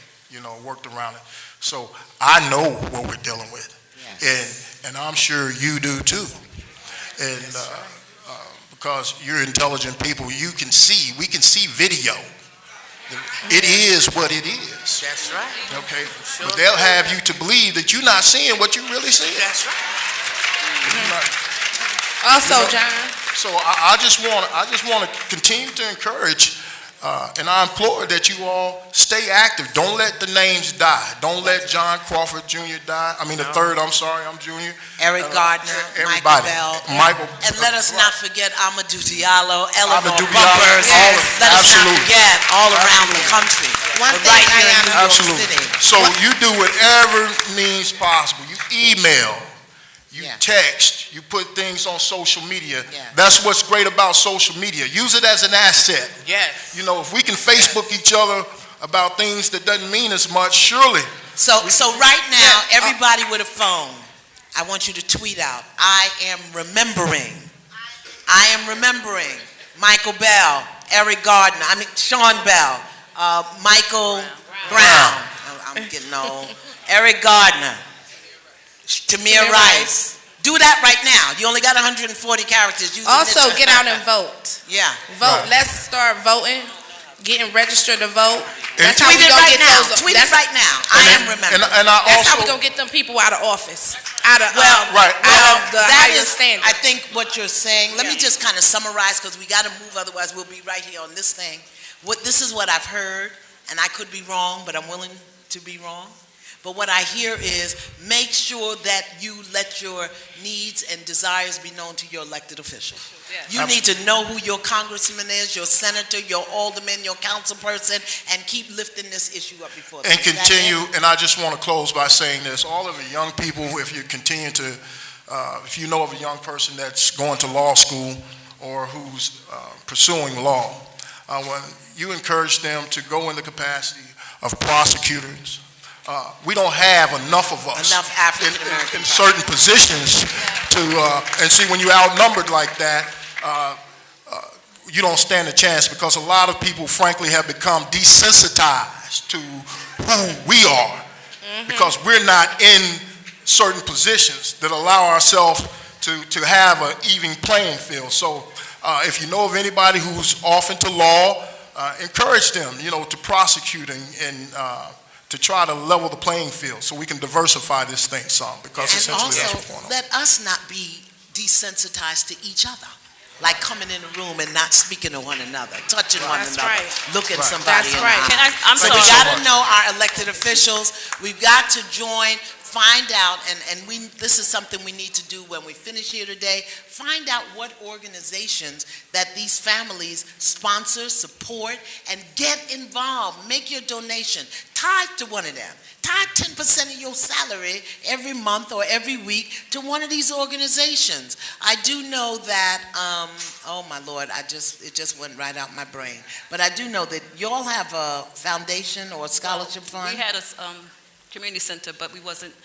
worked around it. So I know what we're dealing with. Yes. And I'm sure you do too. And because you're intelligent people, we can see video. It is what it is. That's right. Okay. Sure. But they'll have you to believe that you're not seeing what you really see. That's right. Also, John, So I just want to continue to encourage, and I implore that you all stay active. Don't let the names die. Don't let John Crawford Jr. die. I mean, the third, I'm sorry, I'm Junior. Eric Gardner, everybody. Michael Bell. And let us not forget Amadou Diallo, Eleanor Amadou Bumpers. Diallo, Let us not absolutely. forget all around the country. One But thing, right here in Diana, New York Absolutely. City. So you do whatever means possible. You email, you Yeah. text, you put things on social media. Yeah. That's what's great about social media. Use it as an asset. Yes. You know, if we can Facebook each other about things that doesn't mean as much, surely. So right now, everybody with a phone, I want you to tweet out, I am remembering. I am remembering Michael Bell, Eric Gardner, Sean Bell, Michael Brown. I'm getting old. Eric Gardner, Tamir Rice. Do that right now. You only got 140 characters. Use Also, it. get out and vote. Yeah. Vote. Let's start voting, getting registered to vote. That's how Tweet we it gonna right get now. those. Tweet it right now. I am remembering. And I That's how also, we gonna get them people out of office, out of right. out of the that higher is, standards. I think what you're saying, let me just kind of summarize because we got to move, otherwise we'll be right here on this thing. This is what I've heard, and I could be wrong, but I'm willing to be wrong. But what I hear is make sure that you let your needs and desires be known to your elected official. You need to know who your congressman is, your senator, your alderman, your council person, and keep lifting this issue up before them. and Is that continue, it? and I just want to close by saying this, all of the young people, if you continue to, if you know of a young person that's going to law school or who's pursuing law, when you encourage them to go in the capacity of prosecutors, we don't have enough of us Enough African American in certain positions to, and see, when you're outnumbered like that, you don't stand a chance, because a lot of people frankly have become desensitized to who we are, because we're not in certain positions that allow ourselves to have an even playing field. So if you know of anybody who's off into law, encourage them, to prosecute and to try to level the playing field so we can diversify this thing some, because essentially that's what's going on. Let us not be desensitized to each other. Like coming in a room and not speaking to one another, touching one That's another, right. looking somebody That's in right. the eye. I'm So sorry. we got to know our elected officials. We've got to join, find out, and this is something we need to do when we finish here today, find out what organizations that these families sponsor, support, and get involved. Make your donation. Tithe to one of them. Tithe 10% of your salary every month or every week to one of these organizations. I do know that, oh my Lord, it just went right out my brain. But I do know that y'all have a foundation or a scholarship fund. We had a community center, but we wasn't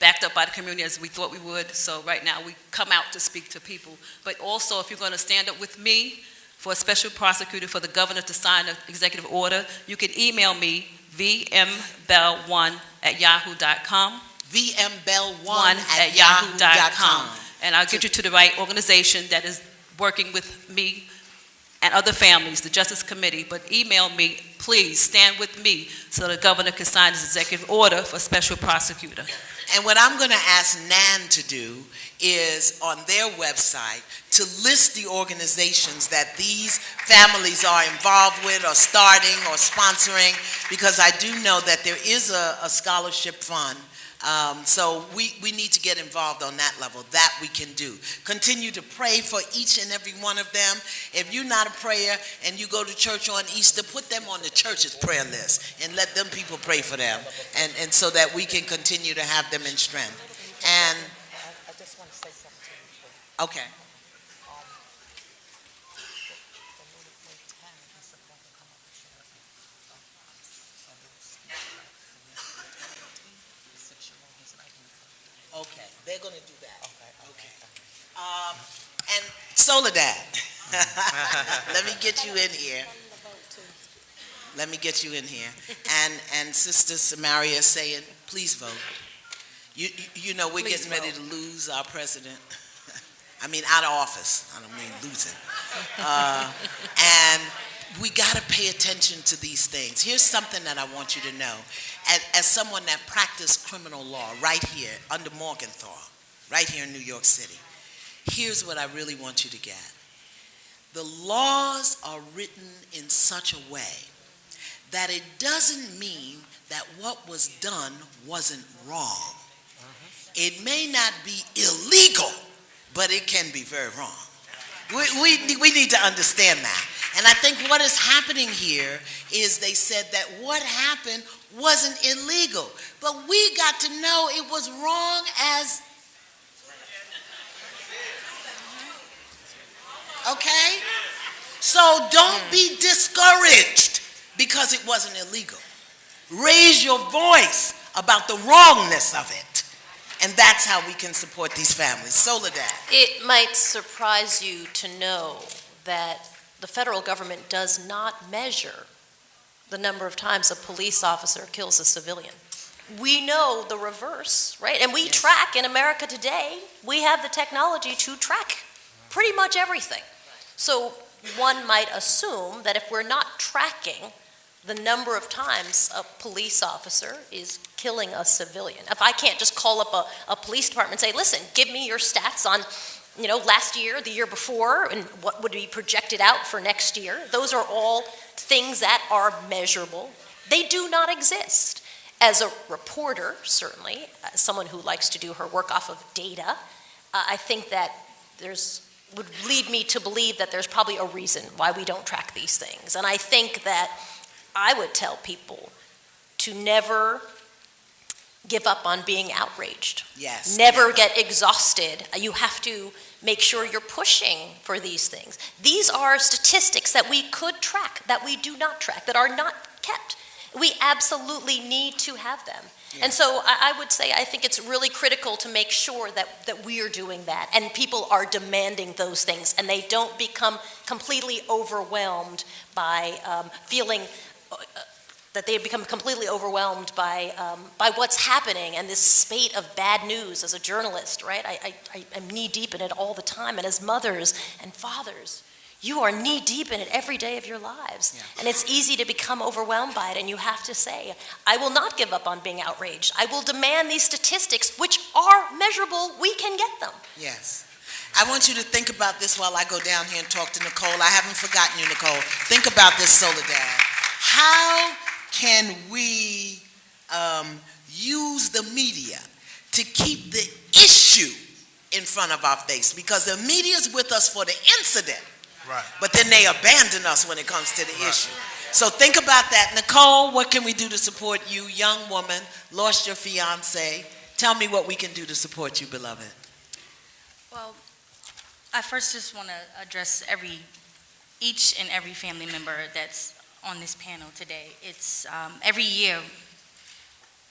backed up by the community as we thought we would. So right now we come out to speak to people. But also, if you're going to stand up with me for a special prosecutor, for the governor to sign an executive order, you can email me, vmbell1@yahoo.com. vmbell1@yahoo.com. And I'll get you to the right organization that is working with me and other families, the Justice Committee. But email me, please, stand with me so the governor can sign his executive order for special prosecutor. And what I'm going to ask NAN to do is on their website to list the organizations that these families are involved with or starting or sponsoring, because I do know that there is a scholarship fund. So we need to get involved on that level. That we can do. Continue to pray for each and every one of them. If you're not a prayer and you go to church on Easter, put them on the church's prayer list and let them people pray for them, and so that we can continue to have them in strength. And I just want to say something. Okay. Okay, they're going to do that. Okay. And Soledad, let me get you in here. Let me get you in here. And Sister Samaria saying, please vote. You know we're getting ready to lose our president. I mean, out of office. I don't mean losing. And we got to pay attention to these things. Here's something that I want you to know. As someone that practiced criminal law right here under Morgenthau, right here in New York City, Here's what I really want you to get. The laws are written in such a way that it doesn't mean that what was done wasn't wrong. It may not be illegal, but it can be very wrong. We need to understand that. And I think what is happening here is they said that what happened wasn't illegal, but we got to know it was wrong as, okay? So don't be discouraged because it wasn't illegal. Raise your voice about the wrongness of it. And that's how we can support these families. Soledad. It might surprise you to know that the federal government does not measure the number of times a police officer kills a civilian. We know the reverse, right? And we track in America today, we have the technology to track pretty much everything. So one might assume that if we're not tracking the number of times a police officer is killing a civilian, if I can't just call up a police department and say, listen, give me your stats on, last year, the year before, and what would be projected out for next year. Those are all things that are measurable. They do not exist. As a reporter, certainly, as someone who likes to do her work off of data, I think that would lead me to believe that there's probably a reason why we don't track these things. And I think that I would tell people to never give up on being outraged. Yes. Never get exhausted. You have to make sure you're pushing for these things. These are statistics that we could track, that we do not track, that are not kept. We absolutely need to have them. Yes. And so I would say I think it's really critical to make sure that we are doing that and people are demanding those things and they don't become completely overwhelmed by feeling that they become completely overwhelmed by what's happening and this spate of bad news. As a journalist, right? I'm knee deep in it all the time, and as mothers and fathers, you are knee deep in it every day of your lives. Yeah. And it's easy to become overwhelmed by it, and you have to say, I will not give up on being outraged. I will demand these statistics, which are measurable. We can get them. Yes. I want you to think about this while I go down here and talk to Nicole. I haven't forgotten you, Nicole. Think about this, Soledad. How can we use the media to keep the issue in front of our face? Because the media is with us for the incident, right, but then they abandon us when it comes to the issue. So think about that. Nicole, what can we do to support you? Young woman, lost your fiance. Tell me what we can do to support you, beloved. Well, I first just want to address each and every family member that's on this panel today. It's every year,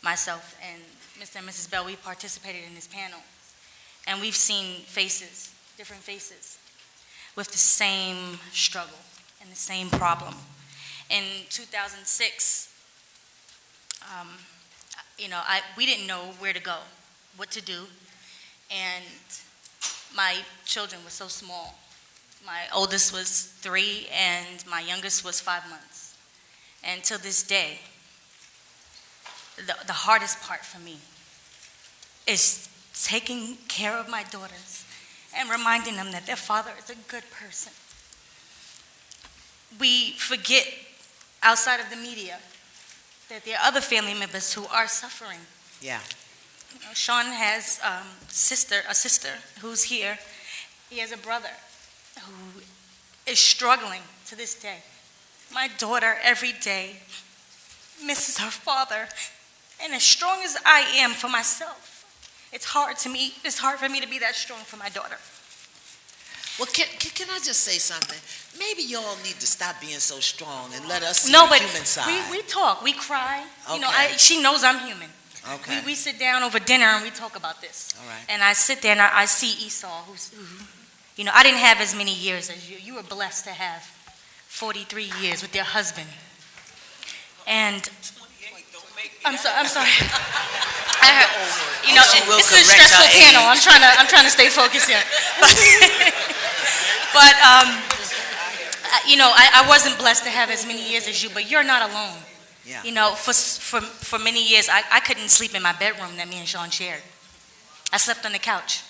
myself and Mr. and Mrs. Bell, we participated in this panel, and we've seen faces, different faces, with the same struggle and the same problem. In 2006, we didn't know where to go, what to do, and my children were so small. My oldest was 3 and my youngest was 5 months. And to this day, the hardest part for me is taking care of my daughters and reminding them that their father is a good person. We forget, outside of the media, that there are other family members who are suffering. Yeah. Sean has a sister who's here. He has a brother who is struggling to this day. My daughter every day misses her father, and as strong as I am for myself, it's hard for me to be that strong for my daughter. Well, can I just say something? Maybe y'all need to stop being so strong and let us see the human side. We talk, we cry. Okay. She knows I'm human. Okay. We sit down over dinner and we talk about this. All right. And I sit there and I see Esau, who, I didn't have as many years as you. You were blessed to have 43 years with your husband. And I'm sorry. This is a stressful panel. I'm trying to stay focused here. But I wasn't blessed to have as many years as you, but you're not alone. Yeah. For many years, I couldn't sleep in my bedroom that me and Sean shared. I slept on the couch.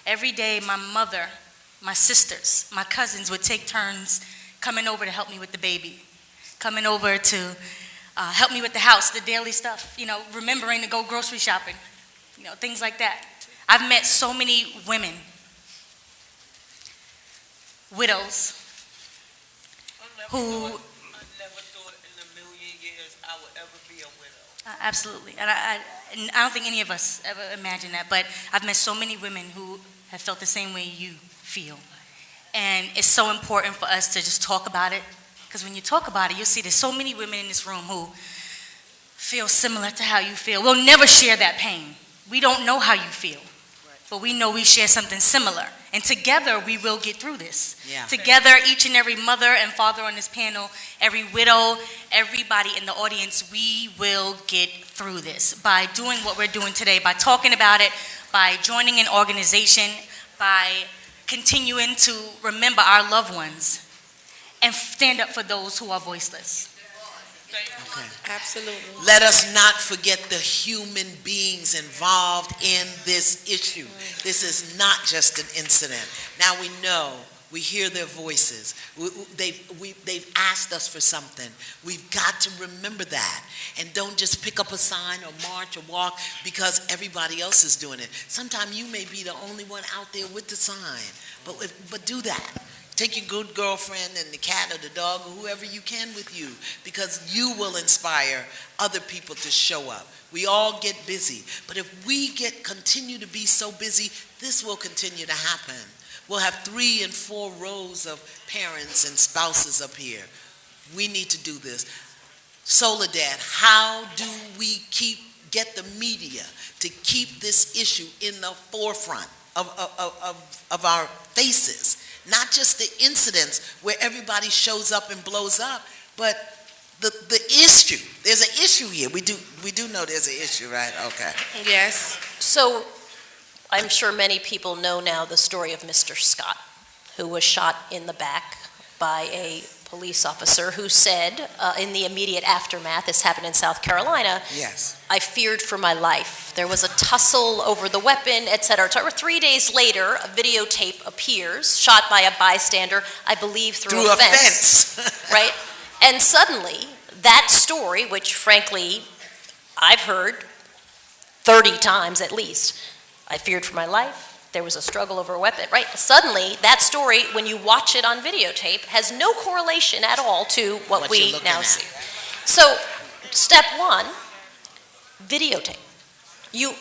every day my mother, my sisters, my cousins would take turns coming over to help me with the baby, coming over to help me with the house, the daily stuff, remembering to go grocery shopping, things like that. I've met so many women, widows, who... I never thought in a million years I would ever be a widow. Absolutely. And I don't think any of us ever imagined that, but I've met so many women who have felt the same way you feel. And it's so important for us to just talk about it, because when you talk about it, you'll see there's so many women in this room who feel similar to how you feel. We'll never share that pain. We don't know how you feel, but we know we share something similar. And together, we will get through this. Yeah. Together, each and every mother and father on this panel, every widow, everybody in the audience, we will get through this by doing what we're doing today, by talking about it, by joining an organization, by continuing to remember our loved ones and stand up for those who are voiceless. Okay. Absolutely. Let us not forget the human beings involved in this issue. This is not just an incident. Now we know, we hear their voices. They've asked us for something. We've got to remember that. And don't just pick up a sign or march or walk because everybody else is doing it. Sometimes you may be the only one out there with the sign. But do that. Take your good girlfriend and the cat or the dog or whoever you can with you, because you will inspire other people to show up. We all get busy, but if we continue to be so busy, this will continue to happen. We'll have 3 and 4 rows of parents and spouses up here. We need to do this. Soledad, how do we get the media to keep this issue in the forefront of our faces? Not just the incidents where everybody shows up and blows up, but the issue. There's an issue here. We do know there's an issue, right? Okay. Yes. So I'm sure many people know now the story of Mr. Scott, who was shot in the back by a police officer who said in the immediate aftermath, this happened in South Carolina, Yes. I feared for my life. There was a tussle over the weapon, et cetera. 3 days later, a videotape appears, shot by a bystander, I believe through a fence. Right? And suddenly, that story, which frankly, I've heard 30 times at least, I feared for my life. There was a struggle over a weapon, right? Suddenly, that story, when you watch it on videotape, has no correlation at all to what we now see. So, step 1, videotape. You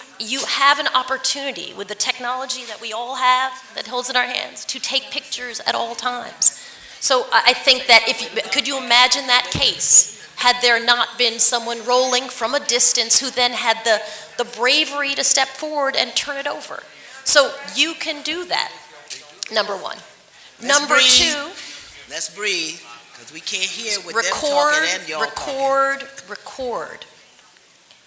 have an opportunity with the technology that we all have that holds in our hands to take pictures at all times. So I think that could you imagine that case had there not been someone rolling from a distance who then had the bravery to step forward and turn it over? So you can do that, number 1. Number 2. Let's breathe, because we can't hear what they're talking and y'all talking. Record.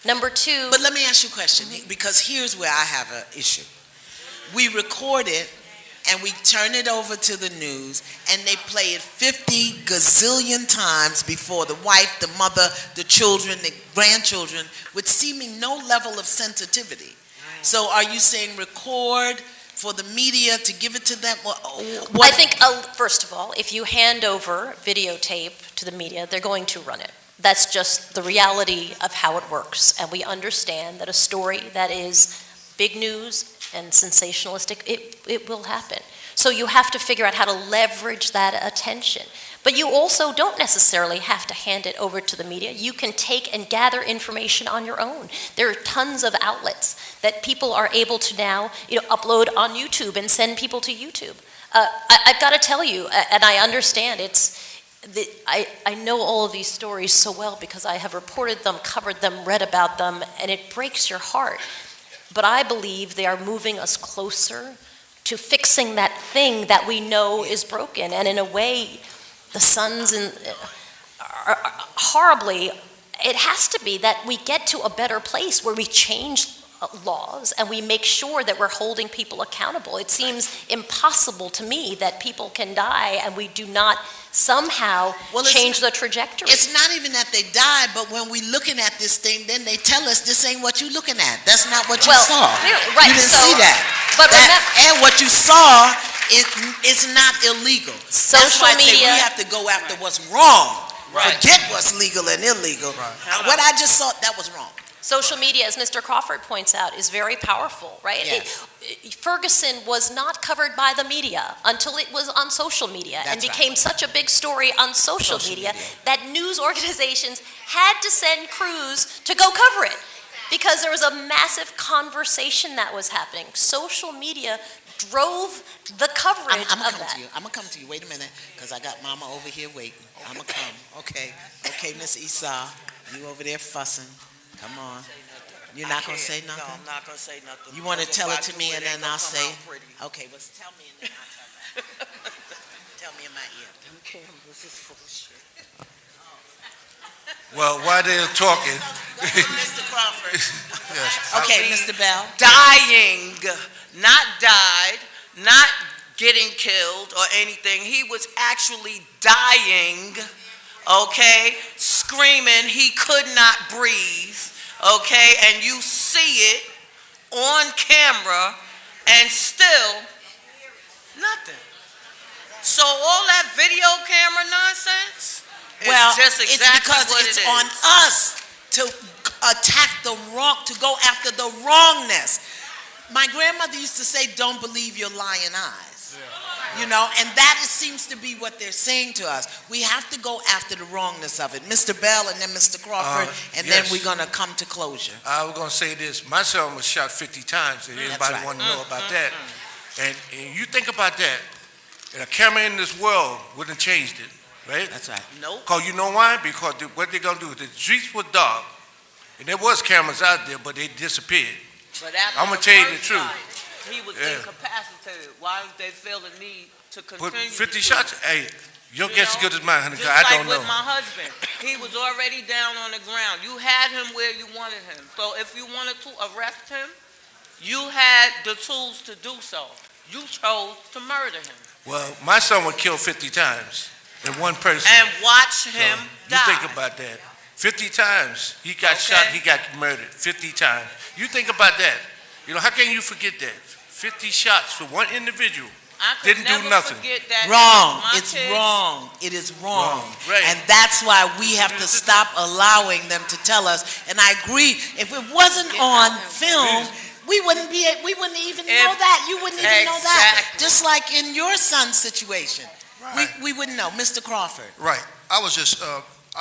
Number 2. But let me ask you a question, because here's where I have an issue. We record it, and we turn it over to the news, and they play it 50 gazillion times before the wife, the mother, the children, the grandchildren, with seeming no level of sensitivity. So are you saying record for the media to give it to them? I think, first of all, if you hand over videotape to the media, they're going to run it. That's just the reality of how it works. And we understand that a story that is big news and sensationalistic, it will happen. So you have to figure out how to leverage that attention. But you also don't necessarily have to hand it over to the media. You can take and gather information on your own. There are tons of outlets that people are able to now upload on YouTube and send people to YouTube. I've got to tell you, and I understand I know all of these stories so well because I have reported them, covered them, read about them, and it breaks your heart. But I believe they are moving us closer to fixing that thing that we know is broken. And in a way, the sons horribly, it has to be that we get to a better place where we change laws and we make sure that we're holding people accountable. It seems impossible to me that people can die and we do not somehow change the trajectory. It's not even that they died, but when we looking at this thing, then they tell us this ain't what you looking at. That's not what you saw. Clearly, right. You didn't see that. But and what you saw, it's not illegal. That's why I say we have to go after what's wrong. Right. Forget what's legal and illegal. Right. What I just saw, that was wrong. Social media, as Mr. Crawford points out, is very powerful, right? Yes. Ferguson was not covered by the media until it was on social media and became such a big story on social media that news organizations had to send crews to go cover it because there was a massive conversation that was happening. Social media drove the coverage of that. I'm going to come to you. Wait a minute, because I got Mama over here waiting. I'm going to come. Okay, Miss Esau, you over there fussing. Come on. You're not going to say nothing? No, I'm not going to say nothing. You want to tell it to me and then I'll say it? Okay, well, tell me and then I'll tell you. Tell me in my ear. Them cameras is full of shit. Well, while they're talking. Mr. Crawford. Yes. Okay, Mr. Bell. Dying, not died, not getting killed or anything. He was actually dying, okay, screaming he could not breathe, okay, and you see it on camera and still nothing. So all that video camera nonsense is just exactly what it is. It's on us to attack the wrong, to go after the wrongness. My grandmother used to say, don't believe your lying eyes. You know, and that seems to be what they're saying to us. We have to go after the wrongness of it. Mr. Bell and then Mr. Crawford, and then we're going to come to closure. I was going to say this. My son was shot 50 times, and everybody want to know about that. And you think about that, and a camera in this world wouldn't have changed it, right? That's right. Nope. Because you know why? Because what they're going to do, the streets were dark, and there was cameras out there, but they disappeared. But I'm going to tell you the truth. He was incapacitated. Why did they feel the need to continue? Put 50 shots? Hey, your guess is good as mine, honey. I don't know. Just like with my husband, he was already down on the ground. You had him where you wanted him. So if you wanted to arrest him, you had the tools to do so. You chose to murder him. Well, my son was killed 50 times in one person. And watch him die. You think about that. 50 times. He got shot, he got murdered 50 times. You think about that. You know, how can you forget that? 50 shots for one individual. Didn't do nothing. Wrong. It's wrong. It is wrong. Right. And that's why we have to stop allowing them to tell us. And I agree. If it wasn't on film, we wouldn't even know that. You wouldn't even know that. Just like in your son's situation. Right. We wouldn't know. Mr. Crawford. Right. I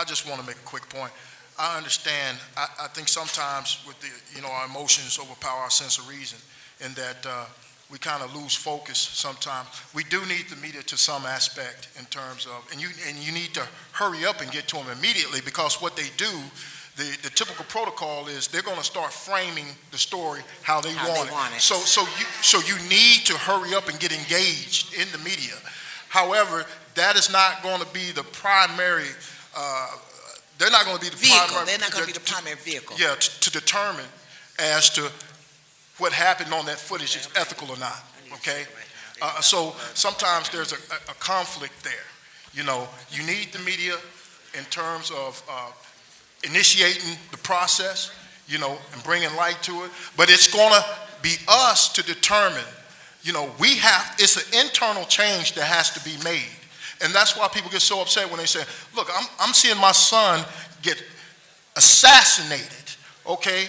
just want to make a quick point. I understand. I think sometimes with our emotions overpower our sense of reason, and that we kind of lose focus sometimes. We do need the media to some aspect in terms of, and you need to hurry up and get to them immediately, because what they do, the typical protocol is they're going to start framing the story how they want it. So you need to hurry up and get engaged in the media. However, that is not going to be the primary. They're not going to be the vehicle. They're not going to be the primary vehicle. Yeah, to determine as to what happened on that footage is ethical or not. Okay, so sometimes there's a conflict there. You know, you need the media in terms of initiating the process, you know, and bringing light to it. But it's going to be us to determine. You know, it's an internal change that has to be made. And that's why people get so upset when they say, look, I'm seeing my son get assassinated, okay?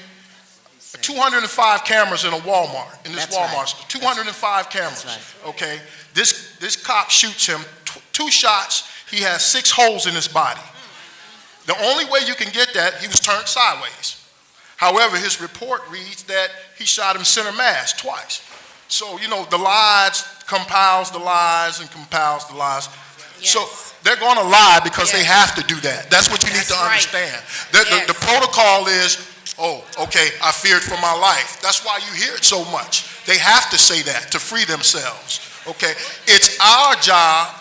205 cameras in a Walmart, in this Walmart store. 205 cameras, okay? This cop shoots him, 2 shots, he has 6 holes in his body. The only way you can get that, he was turned sideways. However, his report reads that he shot him center mass twice. So, you know, the lies compiles the lies and compiles the lies. Yes. So they're going to lie because they have to do that. That's what you need to understand. The protocol is, oh, okay, I feared for my life. That's why you hear it so much. They have to say that to free themselves. Okay, it's our job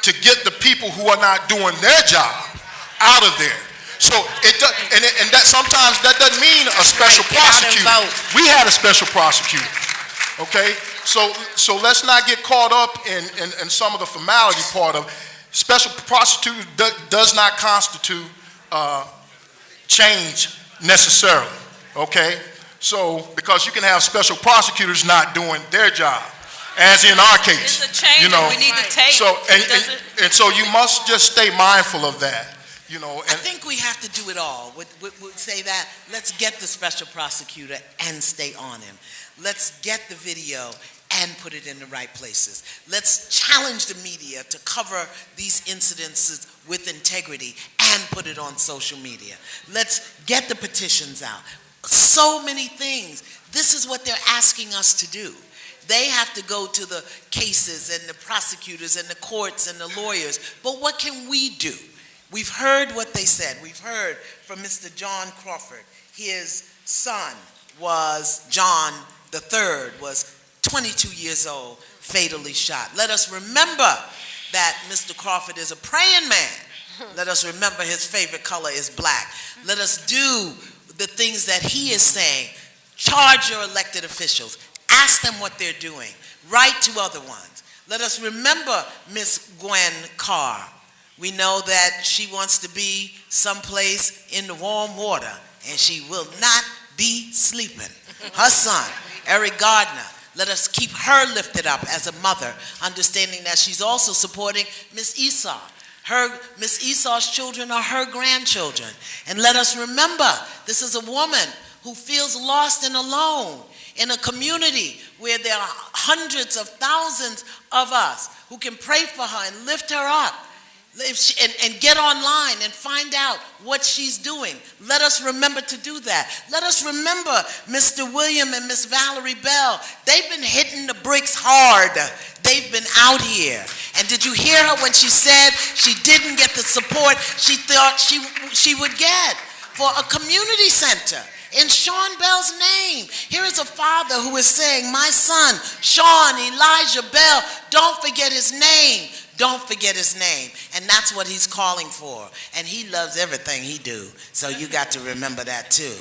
to get the people who are not doing their job out of there. So it does, and that sometimes that doesn't mean a special prosecutor. We had a special prosecutor. Okay, so let's not get caught up in some of the formality part of special prosecutor does not constitute change necessarily. Okay, so because you can have special prosecutors not doing their job, as in our case. It's a change, you know, we need to take. So and so you must just stay mindful of that. You know, I think we have to do it all. We'd say that, let's get the special prosecutor and stay on him. Let's get the video and put it in the right places. Let's challenge the media to cover these incidences with integrity and put it on social media. Let's get the petitions out. So many things. This is what they're asking us to do. They have to go to the cases and the prosecutors and the courts and the lawyers. But what can we do? We've heard what they said. We've heard from Mr. John Crawford. His son was, John III, was 22 years old, fatally shot. Let us remember that Mr. Crawford is a praying man. Let us remember his favorite color is black. Let us do the things that he is saying. Charge your elected officials. Ask them what they're doing. Write to other ones. Let us remember Miss Gwen Carr. We know that she wants to be someplace in the warm water, and she will not be sleeping. Her son, Eric Gardner, let us keep her lifted up as a mother, understanding that she's also supporting Miss Esau. Miss Esau's children are her grandchildren. And let us remember, this is a woman who feels lost and alone in a community where there are hundreds of thousands of us who can pray for her and lift her up. And get online and find out what she's doing. Let us remember to do that. Let us remember Mr. William and Miss Valerie Bell. They've been hitting the bricks hard. They've been out here. And did you hear her when she said she didn't get the support she thought she would get for a community center in Sean Bell's name? Here is a father who is saying, my son, Sean Elijah Bell, don't forget his name. Don't forget his name. And that's what he's calling for. And he loves everything he do. So you got to remember that too.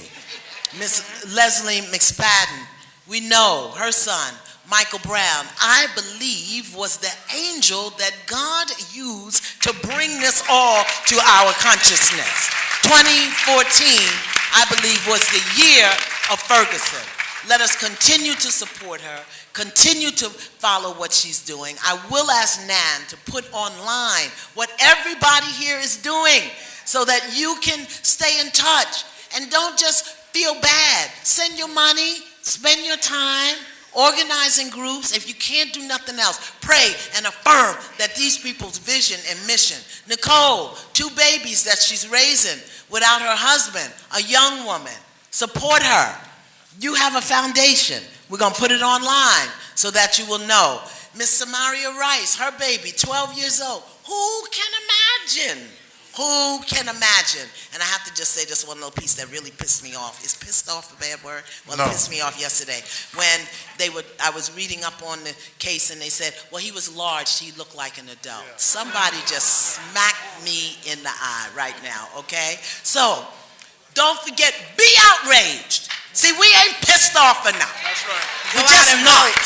Miss Leslie McSpadden, we know her son, Michael Brown, I believe was the angel that God used to bring this all to our consciousness. 2014, I believe, was the year of Ferguson. Let us continue to support her, continue to follow what she's doing. I will ask Nan to put online what everybody here is doing so that you can stay in touch. And don't just feel bad. Send your money, spend your time, organizing groups. If you can't do nothing else, pray and affirm that these people's vision and mission. Nicole, 2 babies that she's raising without her husband, a young woman. Support her. You have a foundation. We're going to put it online so that you will know. Miss Samaria Rice, her baby, 12 years old. Who can imagine? Who can imagine? And I have to just say this one little piece that really pissed me off. Is pissed off a bad word? Well, no. It pissed me off yesterday when I was reading up on the case and they said, well, he was large, he looked like an adult. Yeah. Somebody just smacked me in the eye right now, okay? So, don't forget, be outraged. See, we ain't pissed off enough. That's right. We just not.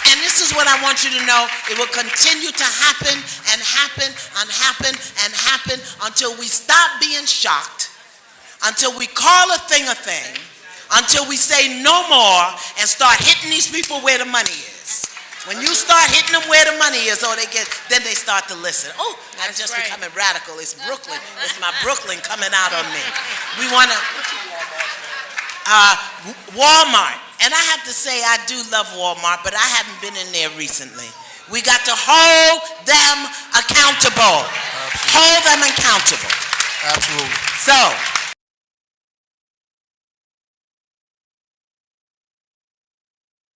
And this is what I want you to know. It will continue to happen and happen and happen and happen until we stop being shocked, until we call a thing, until we say no more and start hitting these people where the money is. When you start hitting them where the money is, then they start to listen. Oh, I'm just becoming radical. It's Brooklyn. It's my Brooklyn coming out on me. We want to... Walmart. And I have to say I do love Walmart, but I haven't been in there recently. We got to hold them accountable. Absolutely. Hold them accountable. Absolutely. So,